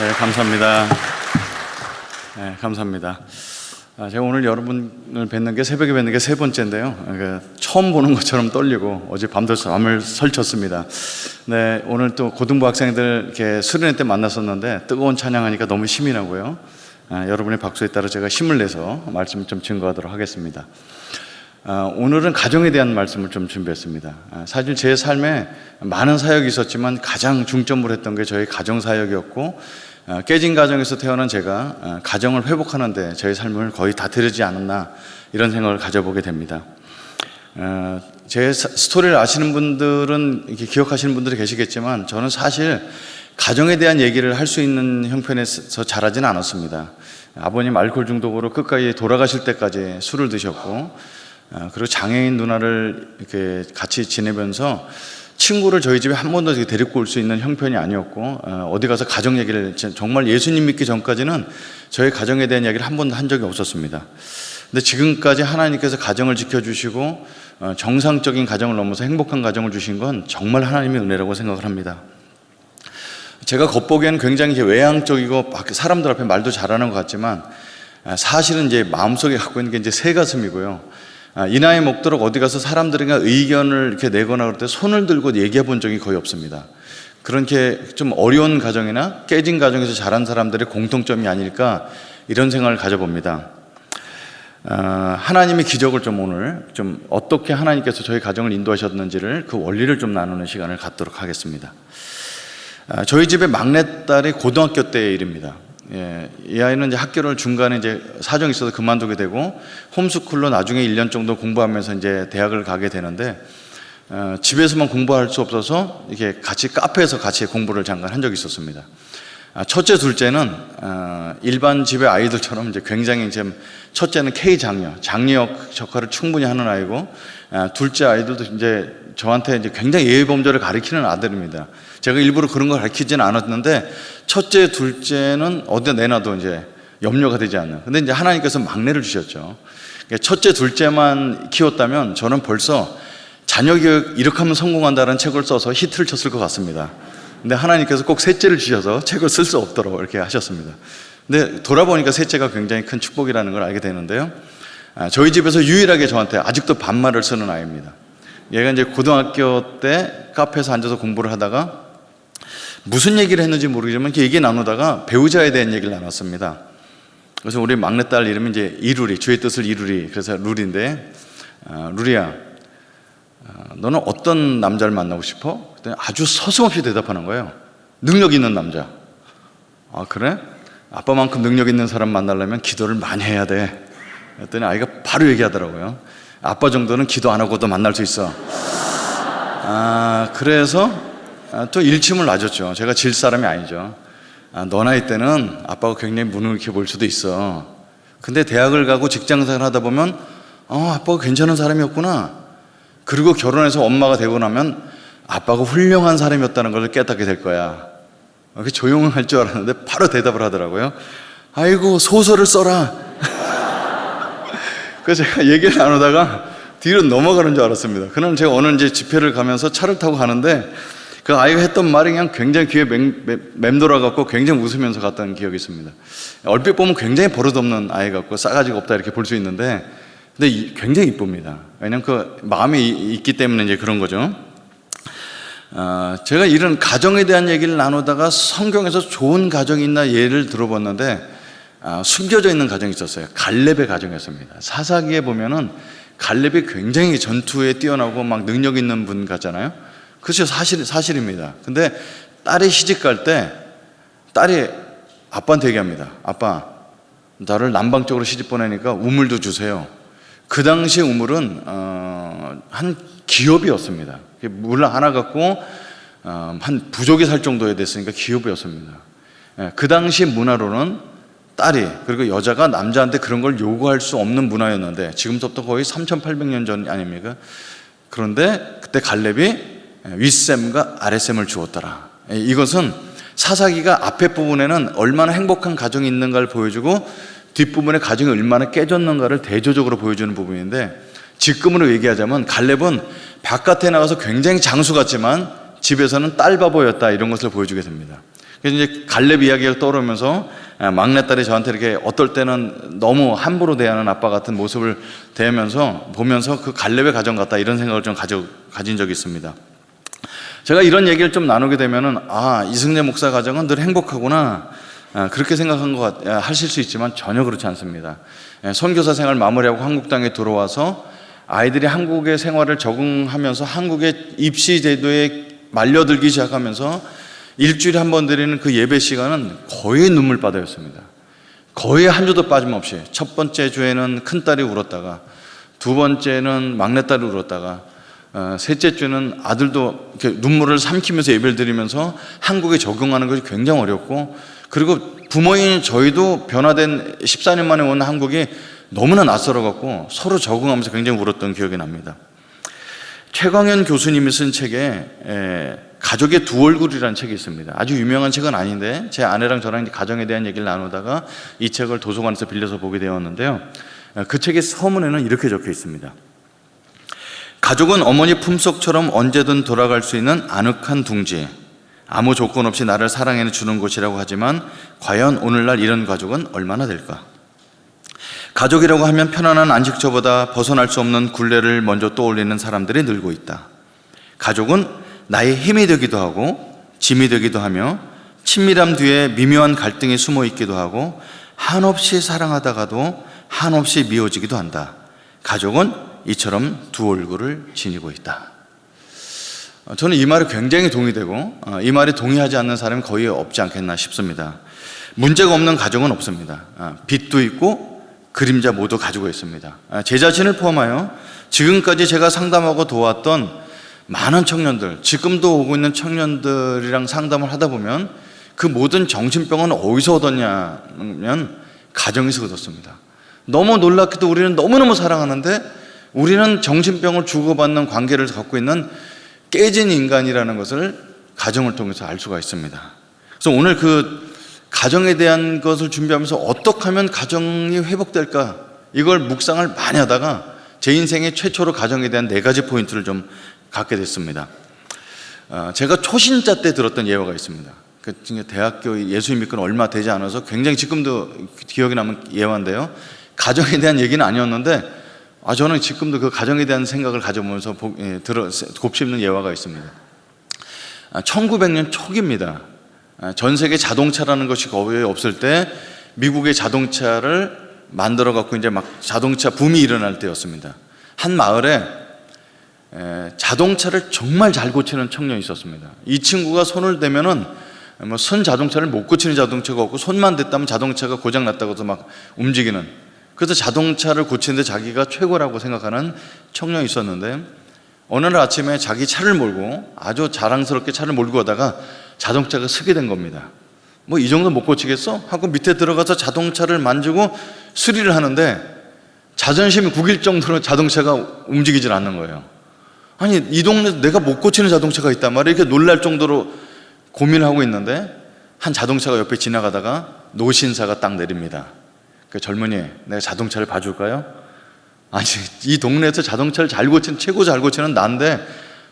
네, 감사합니다. 네, 감사합니다. 제가 오늘 여러분을 뵙는 게 새벽에 뵙는 게 세 번째인데요. 처음 보는 것처럼 떨리고 어제 밤도 잠을 설쳤습니다. 네, 오늘 또 고등부 학생들 이렇게 수련회 때 만났었는데 뜨거운 찬양하니까 너무 힘이 나고요. 여러분의 박수에 따라 제가 힘을 내서 말씀을 좀 증거하도록 하겠습니다. 오늘은 가정에 대한 말씀을 좀 준비했습니다. 사실 제 삶에 많은 사역이 있었지만 가장 중점으로 했던 게 저희 가정 사역이었고, 깨진 가정에서 태어난 제가 가정을 회복하는 데 저희 삶을 거의 다 들이지 않았나 이런 생각을 가져보게 됩니다. 제 스토리를 아시는 분들은 이렇게 기억하시는 분들이 계시겠지만 저는 사실 가정에 대한 얘기를 할 수 있는 형편에서 자라지는 않았습니다. 아버님 알코올 중독으로 끝까지 돌아가실 때까지 술을 드셨고, 그리고 장애인 누나를 이렇게 같이 지내면서 친구를 저희 집에 한 번도 데리고 올 수 있는 형편이 아니었고, 어디 가서 가정 얘기를 정말 예수님 믿기 전까지는 저희 가정에 대한 이야기를 한 번도 한 적이 없었습니다. 근데 지금까지 하나님께서 가정을 지켜주시고 정상적인 가정을 넘어서 행복한 가정을 주신 건 정말 하나님의 은혜라고 생각을 합니다. 제가 겉보기에는 굉장히 외향적이고 사람들 앞에 말도 잘하는 것 같지만 사실은 이제 마음속에 갖고 있는 게 이제 새 가슴이고요. 이 나이 먹도록 어디 가서 사람들과 의견을 이렇게 내거나 그럴 때 손을 들고 얘기해 본 적이 거의 없습니다. 그렇게 좀 어려운 가정이나 깨진 가정에서 자란 사람들의 공통점이 아닐까 이런 생각을 가져봅니다. 하나님의 기적을 좀 오늘 좀 어떻게 하나님께서 저희 가정을 인도하셨는지를 그 원리를 좀 나누는 시간을 갖도록 하겠습니다. 저희 집의 막내딸이 고등학교 때의 일입니다. 이 아이는 이제 학교를 중간에 이제 사정이 있어서 그만두게 되고 홈스쿨로 나중에 1년 정도 공부하면서 이제 대학을 가게 되는데, 집에서만 공부할 수 없어서 이렇게 같이 카페에서 같이 공부를 잠깐 한 적이 있었습니다. 첫째, 둘째는 일반 집의 아이들처럼 이제 굉장히 이제 첫째는 K 장녀역 역할을 충분히 하는 아이고, 둘째 아이들도 이제 저한테 이제 굉장히 예의범절을 가리키는 아들입니다. 제가 일부러 그런 걸 가르치지는 않았는데 첫째, 둘째는 어디다 내놔도 이제 염려가 되지 않는. 근데 이제 하나님께서 막내를 주셨죠. 첫째, 둘째만 키웠다면 저는 벌써 자녀 교육 이렇게 하면 성공한다는 책을 써서 히트를 쳤을 것 같습니다. 근데 하나님께서 꼭 셋째를 주셔서 책을 쓸 수 없도록 이렇게 하셨습니다. 근데 돌아보니까 셋째가 굉장히 큰 축복이라는 걸 알게 되는데요. 저희 집에서 유일하게 저한테 아직도 반말을 쓰는 아이입니다. 얘가 이제 고등학교 때 카페에서 앉아서 공부를 하다가 무슨 얘기를 했는지 모르겠지만 이렇게 얘기 나누다가 배우자에 대한 얘기를 나눴습니다. 그래서 우리 막내딸 이름이 이제 이루리, 주의 뜻을 이루리, 그래서 룰인데, 룰이야, 너는 어떤 남자를 만나고 싶어? 그랬더니 아주 서슴없이 대답하는 거예요. 능력 있는 남자. 아, 그래? 아빠만큼 능력 있는 사람 만나려면 기도를 많이 해야 돼. 그랬더니 아이가 바로 얘기하더라고요. 아빠 정도는 기도 안 하고도 만날 수 있어. 그래서 또 일침을 놔줬죠. 제가 질 사람이 아니죠. 너 나이 때는 아빠가 굉장히 무능력해 보일 수도 있어. 근데 대학을 가고 직장생활 하다 보면 아빠가 괜찮은 사람이었구나. 그리고 결혼해서 엄마가 되고 나면 아빠가 훌륭한 사람이었다는 걸 깨닫게 될 거야. 이렇게 조용할 줄 알았는데 바로 대답을 하더라고요. 아이고, 소설을 써라. 그래서 제가 얘기를 나누다가 뒤로 넘어가는 줄 알았습니다. 그럼 제가 어느 이제 집회를 가면서 차를 타고 가는데 그 아이가 했던 말이 그냥 굉장히 귀에 맴돌아갖고 굉장히 웃으면서 갔던 기억이 있습니다. 얼핏 보면 굉장히 버릇없는 아이 같고 싸가지가 없다 이렇게 볼 수 있는데, 근데 굉장히 이쁩니다. 왜냐면 그 마음이 있기 때문에 이제 그런 거죠. 제가 이런 가정에 대한 얘기를 나누다가 성경에서 좋은 가정이 있나 예를 들어봤는데, 숨겨져 있는 가정이 있었어요. 갈렙의 가정이었습니다. 사사기에 보면은 갈렙이 굉장히 전투에 뛰어나고 막 능력 있는 분 같잖아요. 그렇죠. 사실입니다. 근데 딸이 시집갈 때 딸이 아빠한테 얘기합니다. 아빠, 나를 남방 쪽으로 시집 보내니까 우물도 주세요. 그 당시 우물은 한 기업이었습니다. 물 하나 갖고 한 부족이 살 정도에 됐으니까 기업이었습니다. 그 당시 문화로는 딸이, 그리고 여자가 남자한테 그런 걸 요구할 수 없는 문화였는데, 지금부터 거의 3,800년 전 아닙니까? 그런데 그때 갈렙이 윗셈과 아랫셈을 주었더라. 이것은 사사기가 앞에 부분에는 얼마나 행복한 가정이 있는가를 보여주고 뒷부분에 가정이 얼마나 깨졌는가를 대조적으로 보여주는 부분인데, 지금으로 얘기하자면 갈렙은 바깥에 나가서 굉장히 장수 같지만 집에서는 딸 바보였다, 이런 것을 보여주게 됩니다. 그래서 이제 갈렙 이야기가 떠오르면서 막내딸이 저한테 이렇게 어떨 때는 너무 함부로 대하는 아빠 같은 모습을 보면서 그 갈렙의 가정 같다 이런 생각을 좀 가진 적이 있습니다. 제가 이런 얘기를 좀 나누게 되면은 이승재 목사 가정은 늘 행복하구나 그렇게 하실 수 있지만 전혀 그렇지 않습니다. 선교사 생활 마무리하고 한국 땅에 들어와서 아이들이 한국의 생활을 적응하면서 한국의 입시 제도에 말려들기 시작하면서 일주일에 한 번 드리는 그 예배 시간은 거의 눈물바다였습니다. 거의 한 주도 빠짐없이 첫 번째 주에는 큰딸이 울었다가 두 번째는 막내딸이 울었다가 셋째 주는 아들도 이렇게 눈물을 삼키면서 예배를 드리면서 한국에 적응하는 것이 굉장히 어렵고, 그리고 부모인 저희도 변화된 14년 만에 온 한국이 너무나 낯설어갖고 서로 적응하면서 굉장히 울었던 기억이 납니다. 최광현 교수님이 쓴 책에 가족의 두 얼굴이라는 책이 있습니다. 아주 유명한 책은 아닌데 제 아내랑 저랑 가정에 대한 얘기를 나누다가 이 책을 도서관에서 빌려서 보게 되었는데요. 그 책의 서문에는 이렇게 적혀 있습니다. 가족은 어머니 품속처럼 언제든 돌아갈 수 있는 아늑한 둥지, 아무 조건 없이 나를 사랑해 주는 곳이라고 하지만 과연 오늘날 이런 가족은 얼마나 될까? 가족이라고 하면 편안한 안식처보다 벗어날 수 없는 굴레를 먼저 떠올리는 사람들이 늘고 있다. 가족은 나의 힘이 되기도 하고 짐이 되기도 하며 친밀함 뒤에 미묘한 갈등이 숨어 있기도 하고 한없이 사랑하다가도 한없이 미워지기도 한다. 가족은 이처럼 두 얼굴을 지니고 있다. 저는 이 말에 굉장히 동의되고 이 말에 동의하지 않는 사람이 거의 없지 않겠나 싶습니다. 문제가 없는 가정은 없습니다. 빚도 있고 그림자 모두 가지고 있습니다. 제 자신을 포함하여 지금까지 제가 상담하고 도왔던 많은 청년들, 지금도 오고 있는 청년들이랑 상담을 하다 보면 그 모든 정신병은 어디서 얻었냐면 가정에서 얻었습니다. 너무 놀랍게도 우리는 너무너무 사랑하는데 우리는 정신병을 주고받는 관계를 갖고 있는 깨진 인간이라는 것을 가정을 통해서 알 수가 있습니다. 그래서 오늘 그 가정에 대한 것을 준비하면서 어떻게 하면 가정이 회복될까, 이걸 묵상을 많이 하다가 제 인생의 최초로 가정에 대한 4가지 포인트를 좀 갖게 됐습니다. 제가 초신자 때 들었던 예화가 있습니다. 대학교 예수님 믿고 얼마 되지 않아서 굉장히 지금도 기억에 남는 예화인데요. 가정에 대한 얘기는 아니었는데 저는 지금도 그 가정에 대한 생각을 가져보면서 곱씹는 예화가 있습니다. 1900년 초기입니다. 전 세계 자동차라는 것이 거의 없을 때 미국의 자동차를 만들어 갖고 이제 막 자동차 붐이 일어날 때였습니다. 한 마을에 자동차를 정말 잘 고치는 청년이 있었습니다. 이 친구가 손을 대면은 손 자동차를 못 고치는 자동차가 없고 손만 댔다면 자동차가 고장 났다고 해서 막 움직이는, 그래서 자동차를 고치는데 자기가 최고라고 생각하는 청년이 있었는데 어느 날 아침에 자기 차를 몰고 아주 자랑스럽게 차를 몰고 가다가 자동차가 쓰게 된 겁니다. 뭐 이 정도 못 고치겠어? 하고 밑에 들어가서 자동차를 만지고 수리를 하는데 자존심이 구길 정도로 자동차가 움직이질 않는 거예요. 아니 이 동네에서 내가 못 고치는 자동차가 있단 말이에요. 이렇게 놀랄 정도로 고민을 하고 있는데 한 자동차가 옆에 지나가다가 노신사가 딱 내립니다. 그 젊은이, 내가 자동차를 봐줄까요? 아니 이 동네에서 자동차를 최고 잘 고치는 난데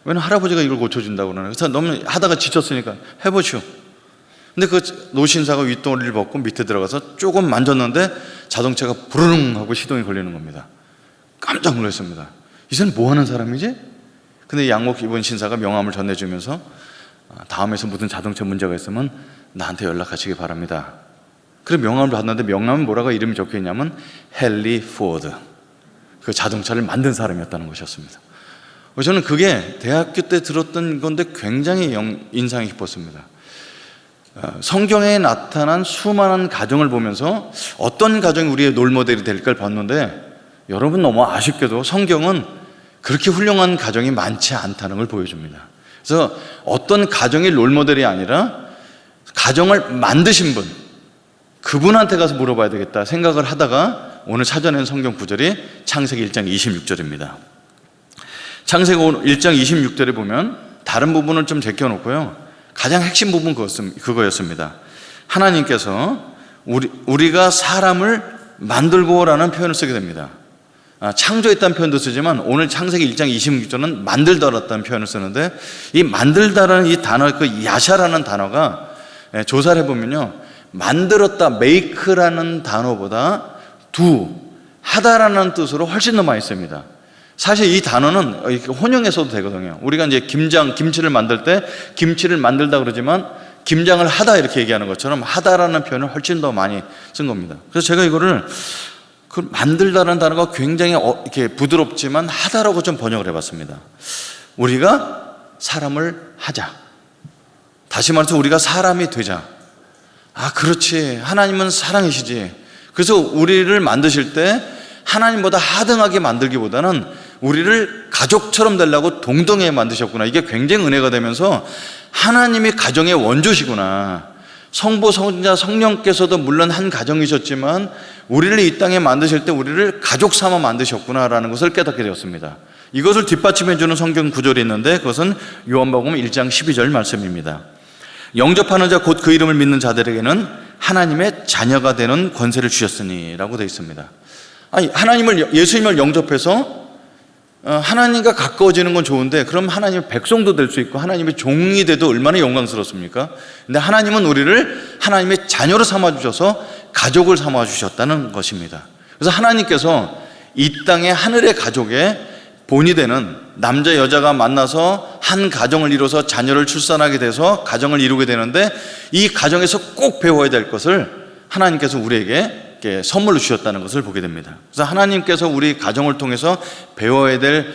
왜 할아버지가 이걸 고쳐준다고 그러나. 그래서 너무 하다가 지쳤으니까 해보시오. 근데 그 노신사가 윗도리를 벗고 밑에 들어가서 조금 만졌는데 자동차가 부르릉 하고 시동이 걸리는 겁니다. 깜짝 놀랐습니다. 이 사람 뭐 하는 사람이지? 근데 양복 입은 신사가 명함을 전해주면서 다음에서 무슨 자동차 문제가 있으면 나한테 연락하시기 바랍니다. 그래서 명함을 받았는데 명함은 뭐라고 이름이 적혀있냐면 헨리 포드, 그 자동차를 만든 사람이었다는 것이었습니다. 저는 그게 대학교 때 들었던 건데 굉장히 인상이 깊었습니다. 성경에 나타난 수많은 가정을 보면서 어떤 가정이 우리의 롤모델이 될까를 봤는데 여러분 너무 아쉽게도 성경은 그렇게 훌륭한 가정이 많지 않다는 걸 보여줍니다. 그래서 어떤 가정이 롤모델이 아니라 가정을 만드신 분, 그분한테 가서 물어봐야 되겠다 생각을 하다가 오늘 찾아낸 성경 구절이 창세기 1장 26절입니다. 창세기 1장 26절에 보면 다른 부분을 좀 제껴놓고요, 가장 핵심 부분 그거였습니다. 하나님께서 우리가 사람을 만들고라는 표현을 쓰게 됩니다. 창조했다는 표현도 쓰지만 오늘 창세기 1장 26절은 만들다라는 표현을 쓰는데 이 만들다라는 이 단어, 그 야샤라는 단어가 조사를 해보면요, 만들었다, make라는 단어보다 하다라는 뜻으로 훨씬 더 많이 씁니다. 사실 이 단어는 이렇게 혼용해서도 되거든요. 우리가 이제 김치를 만들 때 김치를 만들다 그러지만 김장을 하다 이렇게 얘기하는 것처럼 하다라는 표현을 훨씬 더 많이 쓴 겁니다. 그래서 제가 이거를 만들다라는 단어가 굉장히 이렇게 부드럽지만 하다라고 좀 번역을 해봤습니다. 우리가 사람을 하자. 다시 말해서 우리가 사람이 되자. 아, 그렇지. 하나님은 사랑이시지. 그래서 우리를 만드실 때 하나님보다 하등하게 만들기보다는 우리를 가족처럼 되려고 동등하게 만드셨구나. 이게 굉장히 은혜가 되면서 하나님이 가정의 원조시구나. 성부, 성자, 성령께서도 물론 한 가정이셨지만 우리를 이 땅에 만드실 때 우리를 가족 삼아 만드셨구나라는 것을 깨닫게 되었습니다. 이것을 뒷받침해 주는 성경 구절이 있는데 그것은 요한복음 1장 12절 말씀입니다. 영접하는 자 곧 그 이름을 믿는 자들에게는 하나님의 자녀가 되는 권세를 주셨으니 라고 되어 있습니다. 아니, 예수님을 영접해서 하나님과 가까워지는 건 좋은데 그럼 하나님의 백성도 될 수 있고 하나님의 종이 돼도 얼마나 영광스럽습니까? 근데 하나님은 우리를 하나님의 자녀로 삼아주셔서 가족을 삼아주셨다는 것입니다. 그래서 하나님께서 이 땅의 하늘의 가족의 본이 되는 남자 여자가 만나서 한 가정을 이뤄서 자녀를 출산하게 돼서 가정을 이루게 되는데 이 가정에서 꼭 배워야 될 것을 하나님께서 우리에게 선물로 주셨다는 것을 보게 됩니다. 그래서 하나님께서 우리 가정을 통해서 배워야 될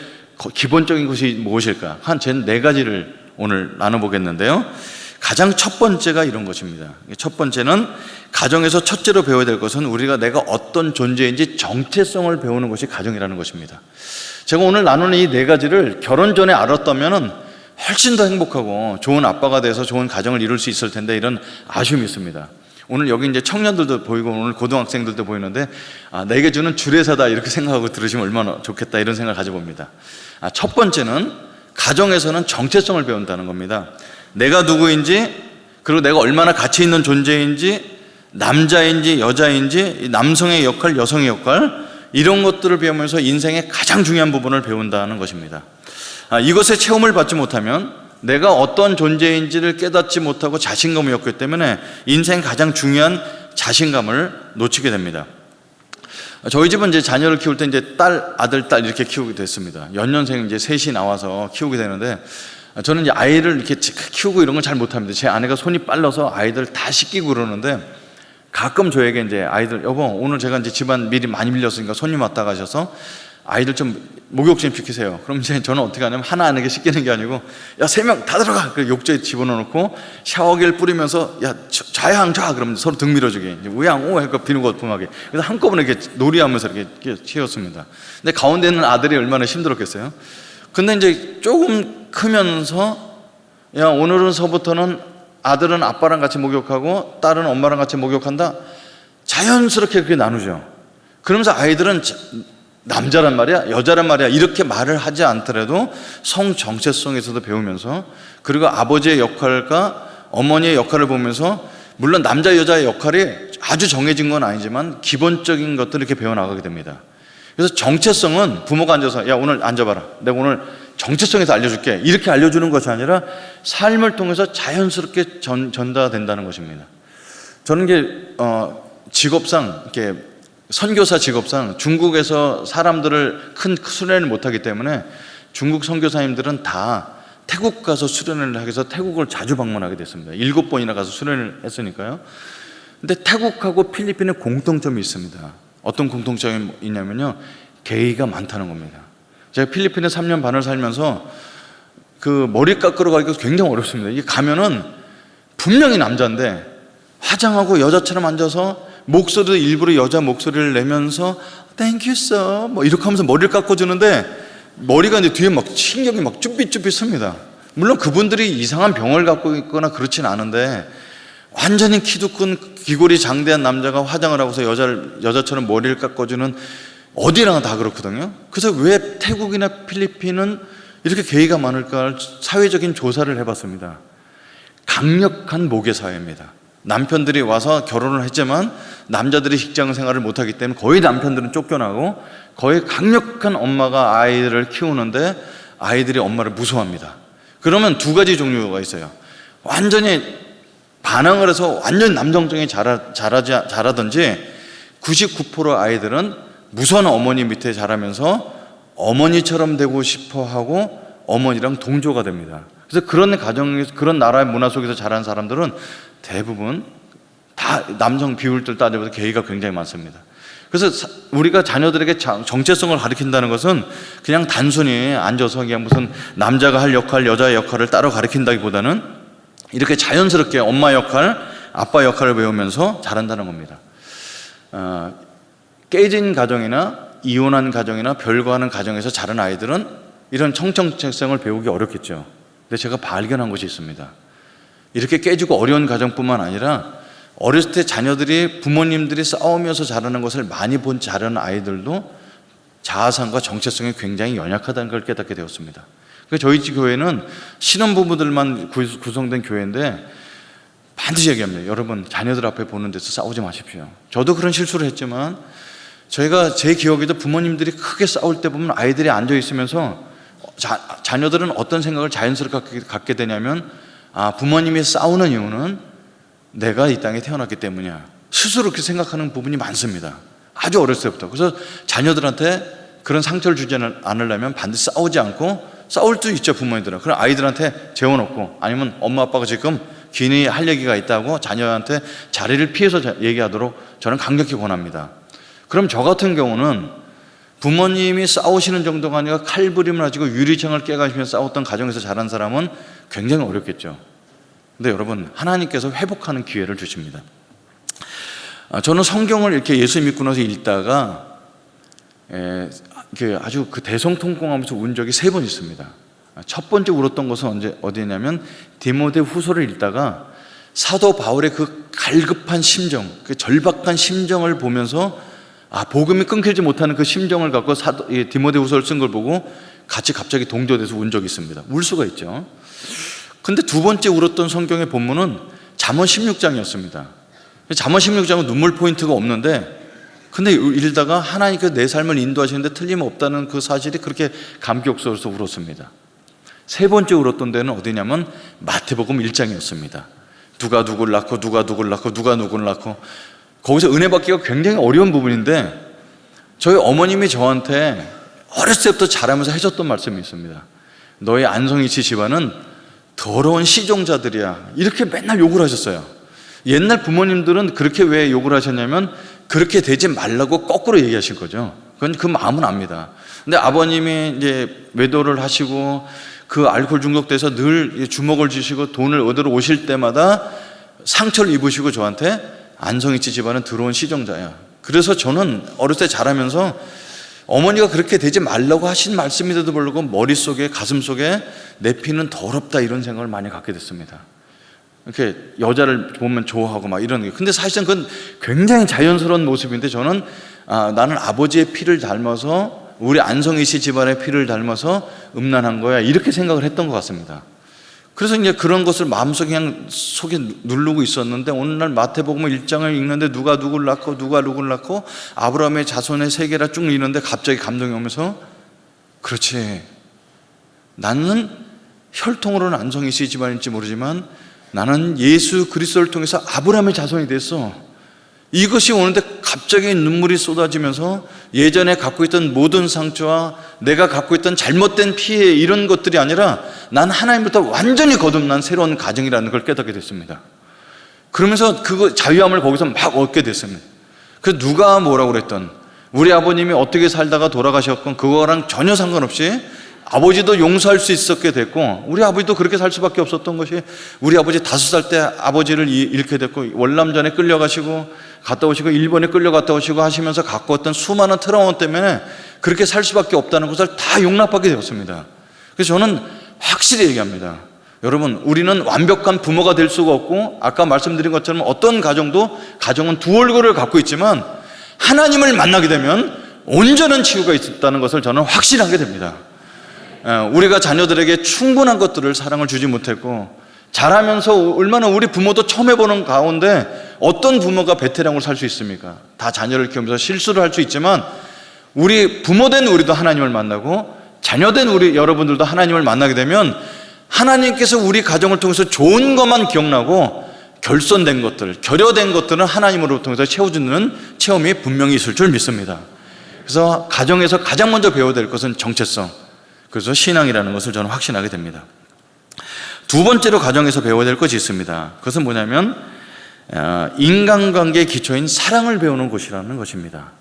기본적인 것이 무엇일까? 한 4가지를 오늘 나눠보겠는데요. 가장 첫 번째가 이런 것입니다. 첫 번째는 가정에서 첫째로 배워야 될 것은 우리가 내가 어떤 존재인지 정체성을 배우는 것이 가정이라는 것입니다. 제가 오늘 나누는 이 4가지를 결혼 전에 알았다면 훨씬 더 행복하고 좋은 아빠가 돼서 좋은 가정을 이룰 수 있을 텐데 이런 아쉬움이 있습니다. 오늘 여기 이제 청년들도 보이고 오늘 고등학생들도 보이는데 내게 주는 주례사다 이렇게 생각하고 들으시면 얼마나 좋겠다 이런 생각을 가져봅니다. 첫 번째는 가정에서는 정체성을 배운다는 겁니다. 내가 누구인지 그리고 내가 얼마나 가치 있는 존재인지 남자인지 여자인지 남성의 역할 여성의 역할 이런 것들을 배우면서 인생의 가장 중요한 부분을 배운다는 것입니다. 이것에 체험을 받지 못하면 내가 어떤 존재인지를 깨닫지 못하고 자신감이 없기 때문에 인생 가장 중요한 자신감을 놓치게 됩니다. 저희 집은 이제 자녀를 키울 때 이제 아들, 딸 이렇게 키우게 됐습니다. 연년생 이제 셋이 나와서 키우게 되는데 저는 이제 아이를 이렇게 키우고 이런 걸 잘 못합니다. 제 아내가 손이 빨라서 아이들 다 씻기고 그러는데 가끔 저에게 이제 아이들 여보 오늘 제가 이제 집안 미리 많이 빌렸으니까 손님 왔다 가셔서 아이들 좀 목욕 좀 시키세요. 그럼 이제 저는 어떻게 하냐면 하나 안에게 씻기는 게 아니고 야 3명 다 들어가. 그 욕조에 집어넣고 샤워기를 뿌리면서 야 좌양 좌 그러면 서로 등 밀어주기 이제 우양 오 해서 비누 거품하게 그래서 한꺼번에 이렇게 놀이하면서 이렇게 치웠습니다. 근데 가운데 있는 아들이 얼마나 힘들었겠어요. 근데 이제 조금 크면서 야 오늘은서부터는 아들은 아빠랑 같이 목욕하고 딸은 엄마랑 같이 목욕한다. 자연스럽게 그렇게 나누죠. 그러면서 아이들은 남자란 말이야 여자란 말이야 이렇게 말을 하지 않더라도 성 정체성에서도 배우면서 그리고 아버지의 역할과 어머니의 역할을 보면서 물론 남자 여자의 역할이 아주 정해진 건 아니지만 기본적인 것들을 이렇게 배워나가게 됩니다. 그래서 정체성은 부모가 앉아서 야 오늘 앉아봐라 내가 오늘 정체성에서 알려줄게 이렇게 알려주는 것이 아니라 삶을 통해서 자연스럽게 전달된다는 것입니다. 저는 이게 직업상 이렇게 선교사 직업상 중국에서 사람들을 큰 수련을 못하기 때문에 중국 선교사님들은 다 태국 가서 수련을 하기 위해서 태국을 자주 방문하게 됐습니다. 7번이나 가서 수련을 했으니까요. 근데 태국하고 필리핀에 공통점이 있습니다. 어떤 공통점이 있냐면요 게이가 많다는 겁니다. 제가 필리핀에 3년 반을 살면서 그 머리 깎으러 가기가 굉장히 어렵습니다. 이게 가면은 분명히 남자인데 화장하고 여자처럼 앉아서 목소리도 일부러 여자 목소리를 내면서 Thank you sir 뭐 이렇게 하면서 머리를 깎아주는데 머리가 이제 뒤에 막 신경이 막 쭈삣쭈삣 씁니다. 물론 그분들이 이상한 병을 갖고 있거나 그렇진 않은데 완전히 키도 큰 귀골이 장대한 남자가 화장을 하고서 여자처럼 머리를 깎아주는 어디나 다 그렇거든요. 그래서 왜 태국이나 필리핀은 이렇게 게이가 많을까 사회적인 조사를 해봤습니다. 강력한 모계 사회입니다. 남편들이 와서 결혼을 했지만 남자들이 직장 생활을 못하기 때문에 거의 남편들은 쫓겨나고 거의 강력한 엄마가 아이들을 키우는데 아이들이 엄마를 무서워합니다. 그러면 2가지 종류가 있어요. 완전히 반항을 해서 완전 남성적인 자라든지 99% 아이들은 무서운 어머니 밑에 자라면서 어머니처럼 되고 싶어 하고 어머니랑 동조가 됩니다. 그래서 그런 가정에서, 그런 나라의 문화 속에서 자란 사람들은 대부분 다 남성 비율들 따져봐도 게이가 굉장히 많습니다. 그래서 우리가 자녀들에게 정체성을 가르친다는 것은 그냥 단순히 앉아서 그냥 무슨 남자가 할 역할, 여자의 역할을 따로 가르친다기보다는 이렇게 자연스럽게 엄마 역할, 아빠 역할을 배우면서 자란다는 겁니다. 깨진 가정이나 이혼한 가정이나 별거하는 가정에서 자란 아이들은 이런 정체성을 배우기 어렵겠죠. 근데 제가 발견한 것이 있습니다. 이렇게 깨지고 어려운 가정뿐만 아니라 어렸을 때 자녀들이 부모님들이 싸우면서 자라는 것을 많이 본 자라는 아이들도 자아상과 정체성이 굉장히 연약하다는 걸 깨닫게 되었습니다. 그래서 저희 교회는 신혼부부들만 구성된 교회인데 반드시 얘기합니다. 여러분, 자녀들 앞에 보는 데서 싸우지 마십시오. 저도 그런 실수를 했지만 저희가 제 기억에도 부모님들이 크게 싸울 때 보면 아이들이 앉아 있으면서 자녀들은 어떤 생각을 자연스럽게 갖게 되냐면, 부모님이 싸우는 이유는 내가 이 땅에 태어났기 때문이야, 스스로 그렇게 생각하는 부분이 많습니다. 아주 어렸을 때부터. 그래서 자녀들한테 그런 상처를 주지 않으려면 반드시 싸우지 않고, 싸울 수 있죠 부모님들은. 그럼 아이들한테 재워놓고, 아니면 엄마 아빠가 지금 괜히 할 얘기가 있다고 자녀한테 자리를 피해서 얘기하도록 저는 강력히 권합니다. 그럼 저 같은 경우는 부모님이 싸우시는 정도가 아니라 칼부림을 하시고 유리창을 깨가시면서 싸웠던 가정에서 자란 사람은 굉장히 어렵겠죠. 근데 여러분, 하나님께서 회복하는 기회를 주십니다. 저는 성경을 이렇게 예수 믿고 나서 읽다가 아주 대성통곡하면서 운 적이 3번 있습니다. 첫 번째 울었던 것은 어디냐면 디모데 후서를 읽다가 사도 바울의 그 갈급한 심정, 그 절박한 심정을 보면서 복음이 끊기지 못하는 그 심정을 갖고 디모데 후서를 쓴 걸 보고 같이 갑자기 동조돼서 운 적이 있습니다. 울 수가 있죠. 근데 두 번째 울었던 성경의 본문은 잠언 16장이었습니다. 잠언 16장은 눈물 포인트가 없는데, 근데 읽다가 하나님께서 내 삶을 인도하시는데 틀림없다는 그 사실이 그렇게 감격스러워서 울었습니다. 세 번째 울었던 데는 어디냐면 마태복음 1장이었습니다. 누가 누구를 낳고 누가 누구를 낳고 누가 누구를 낳고, 거기서 은혜 받기가 굉장히 어려운 부분인데 저희 어머님이 저한테 어렸을 때부터 자라면서 해줬던 말씀이 있습니다. 너희 안성이치 집안은 더러운 시종자들이야, 이렇게 맨날 욕을 하셨어요. 옛날 부모님들은 그렇게 왜 욕을 하셨냐면 그렇게 되지 말라고 거꾸로 얘기하신 거죠. 그건 그 마음은 압니다. 근데 아버님이 이제 외도를 하시고 그 알코올 중독돼서 늘 주먹을 주시고 돈을 얻으러 오실 때마다 상처를 입으시고 저한테 안성이치 집안은 더러운 시종자야. 그래서 저는 어렸을 때 자라면서 어머니가 그렇게 되지 말라고 하신 말씀인데도 불구하고 머릿속에, 가슴속에 내 피는 더럽다, 이런 생각을 많이 갖게 됐습니다. 이렇게 여자를 보면 좋아하고 막 이런 게. 근데 사실은 그건 굉장히 자연스러운 모습인데 저는 나는 아버지의 피를 닮아서, 우리 안성이씨 집안의 피를 닮아서 음란한 거야, 이렇게 생각을 했던 것 같습니다. 그래서 이제 그런 것을 마음속에 그냥 속에 누르고 있었는데, 오늘날 마태복음 1장을 읽는데 누가 누구를 낳고 누가 누구를 낳고 아브라함의 자손의 세계라 쭉 읽는데 갑자기 감동이 오면서, 그렇지, 나는 혈통으로는 안성이씨 집안일지 모르지만 나는 예수 그리스도를 통해서 아브라함의 자손이 됐어. 이것이 오는데 갑자기 눈물이 쏟아지면서 예전에 갖고 있던 모든 상처와 내가 갖고 있던 잘못된 피해, 이런 것들이 아니라 난 하나님부터 완전히 거듭난 새로운 가정이라는 걸 깨닫게 됐습니다. 그러면서 그 자유함을 거기서 막 얻게 됐습니다. 그래서 누가 뭐라고 그랬던, 우리 아버님이 어떻게 살다가 돌아가셨건 그거랑 전혀 상관없이 아버지도 용서할 수 있었게 됐고, 우리 아버지도 그렇게 살 수밖에 없었던 것이, 우리 아버지 5살 때 아버지를 잃게 됐고, 월남전에 끌려가시고 갔다 오시고 일본에 끌려갔다 오시고 하시면서 갖고 왔던 수많은 트라우마 때문에 그렇게 살 수밖에 없다는 것을 다 용납하게 되었습니다. 그래서 저는 확실히 얘기합니다. 여러분, 우리는 완벽한 부모가 될 수가 없고, 아까 말씀드린 것처럼 어떤 가정은 두 얼굴을 갖고 있지만 하나님을 만나게 되면 온전한 치유가 있다는 것을 저는 확신하게 됩니다. 우리가 자녀들에게 충분한 것들을, 사랑을 주지 못했고, 자라면서 얼마나 우리 부모도 처음 해보는 가운데 어떤 부모가 베테랑으로 살 수 있습니까? 다 자녀를 키우면서 실수를 할 수 있지만, 우리 부모된 우리도 하나님을 만나고 자녀된 우리 여러분들도 하나님을 만나게 되면 하나님께서 우리 가정을 통해서 좋은 것만 기억나고 결손된 것들, 결여된 것들은 하나님으로부터 채워주는 체험이 분명히 있을 줄 믿습니다. 그래서 가정에서 가장 먼저 배워야 될 것은 정체성, 그래서 신앙이라는 것을 저는 확신하게 됩니다. 두 번째로 가정에서 배워야 될 것이 있습니다. 그것은 뭐냐면 인간관계의 기초인 사랑을 배우는 곳이라는 것입니다.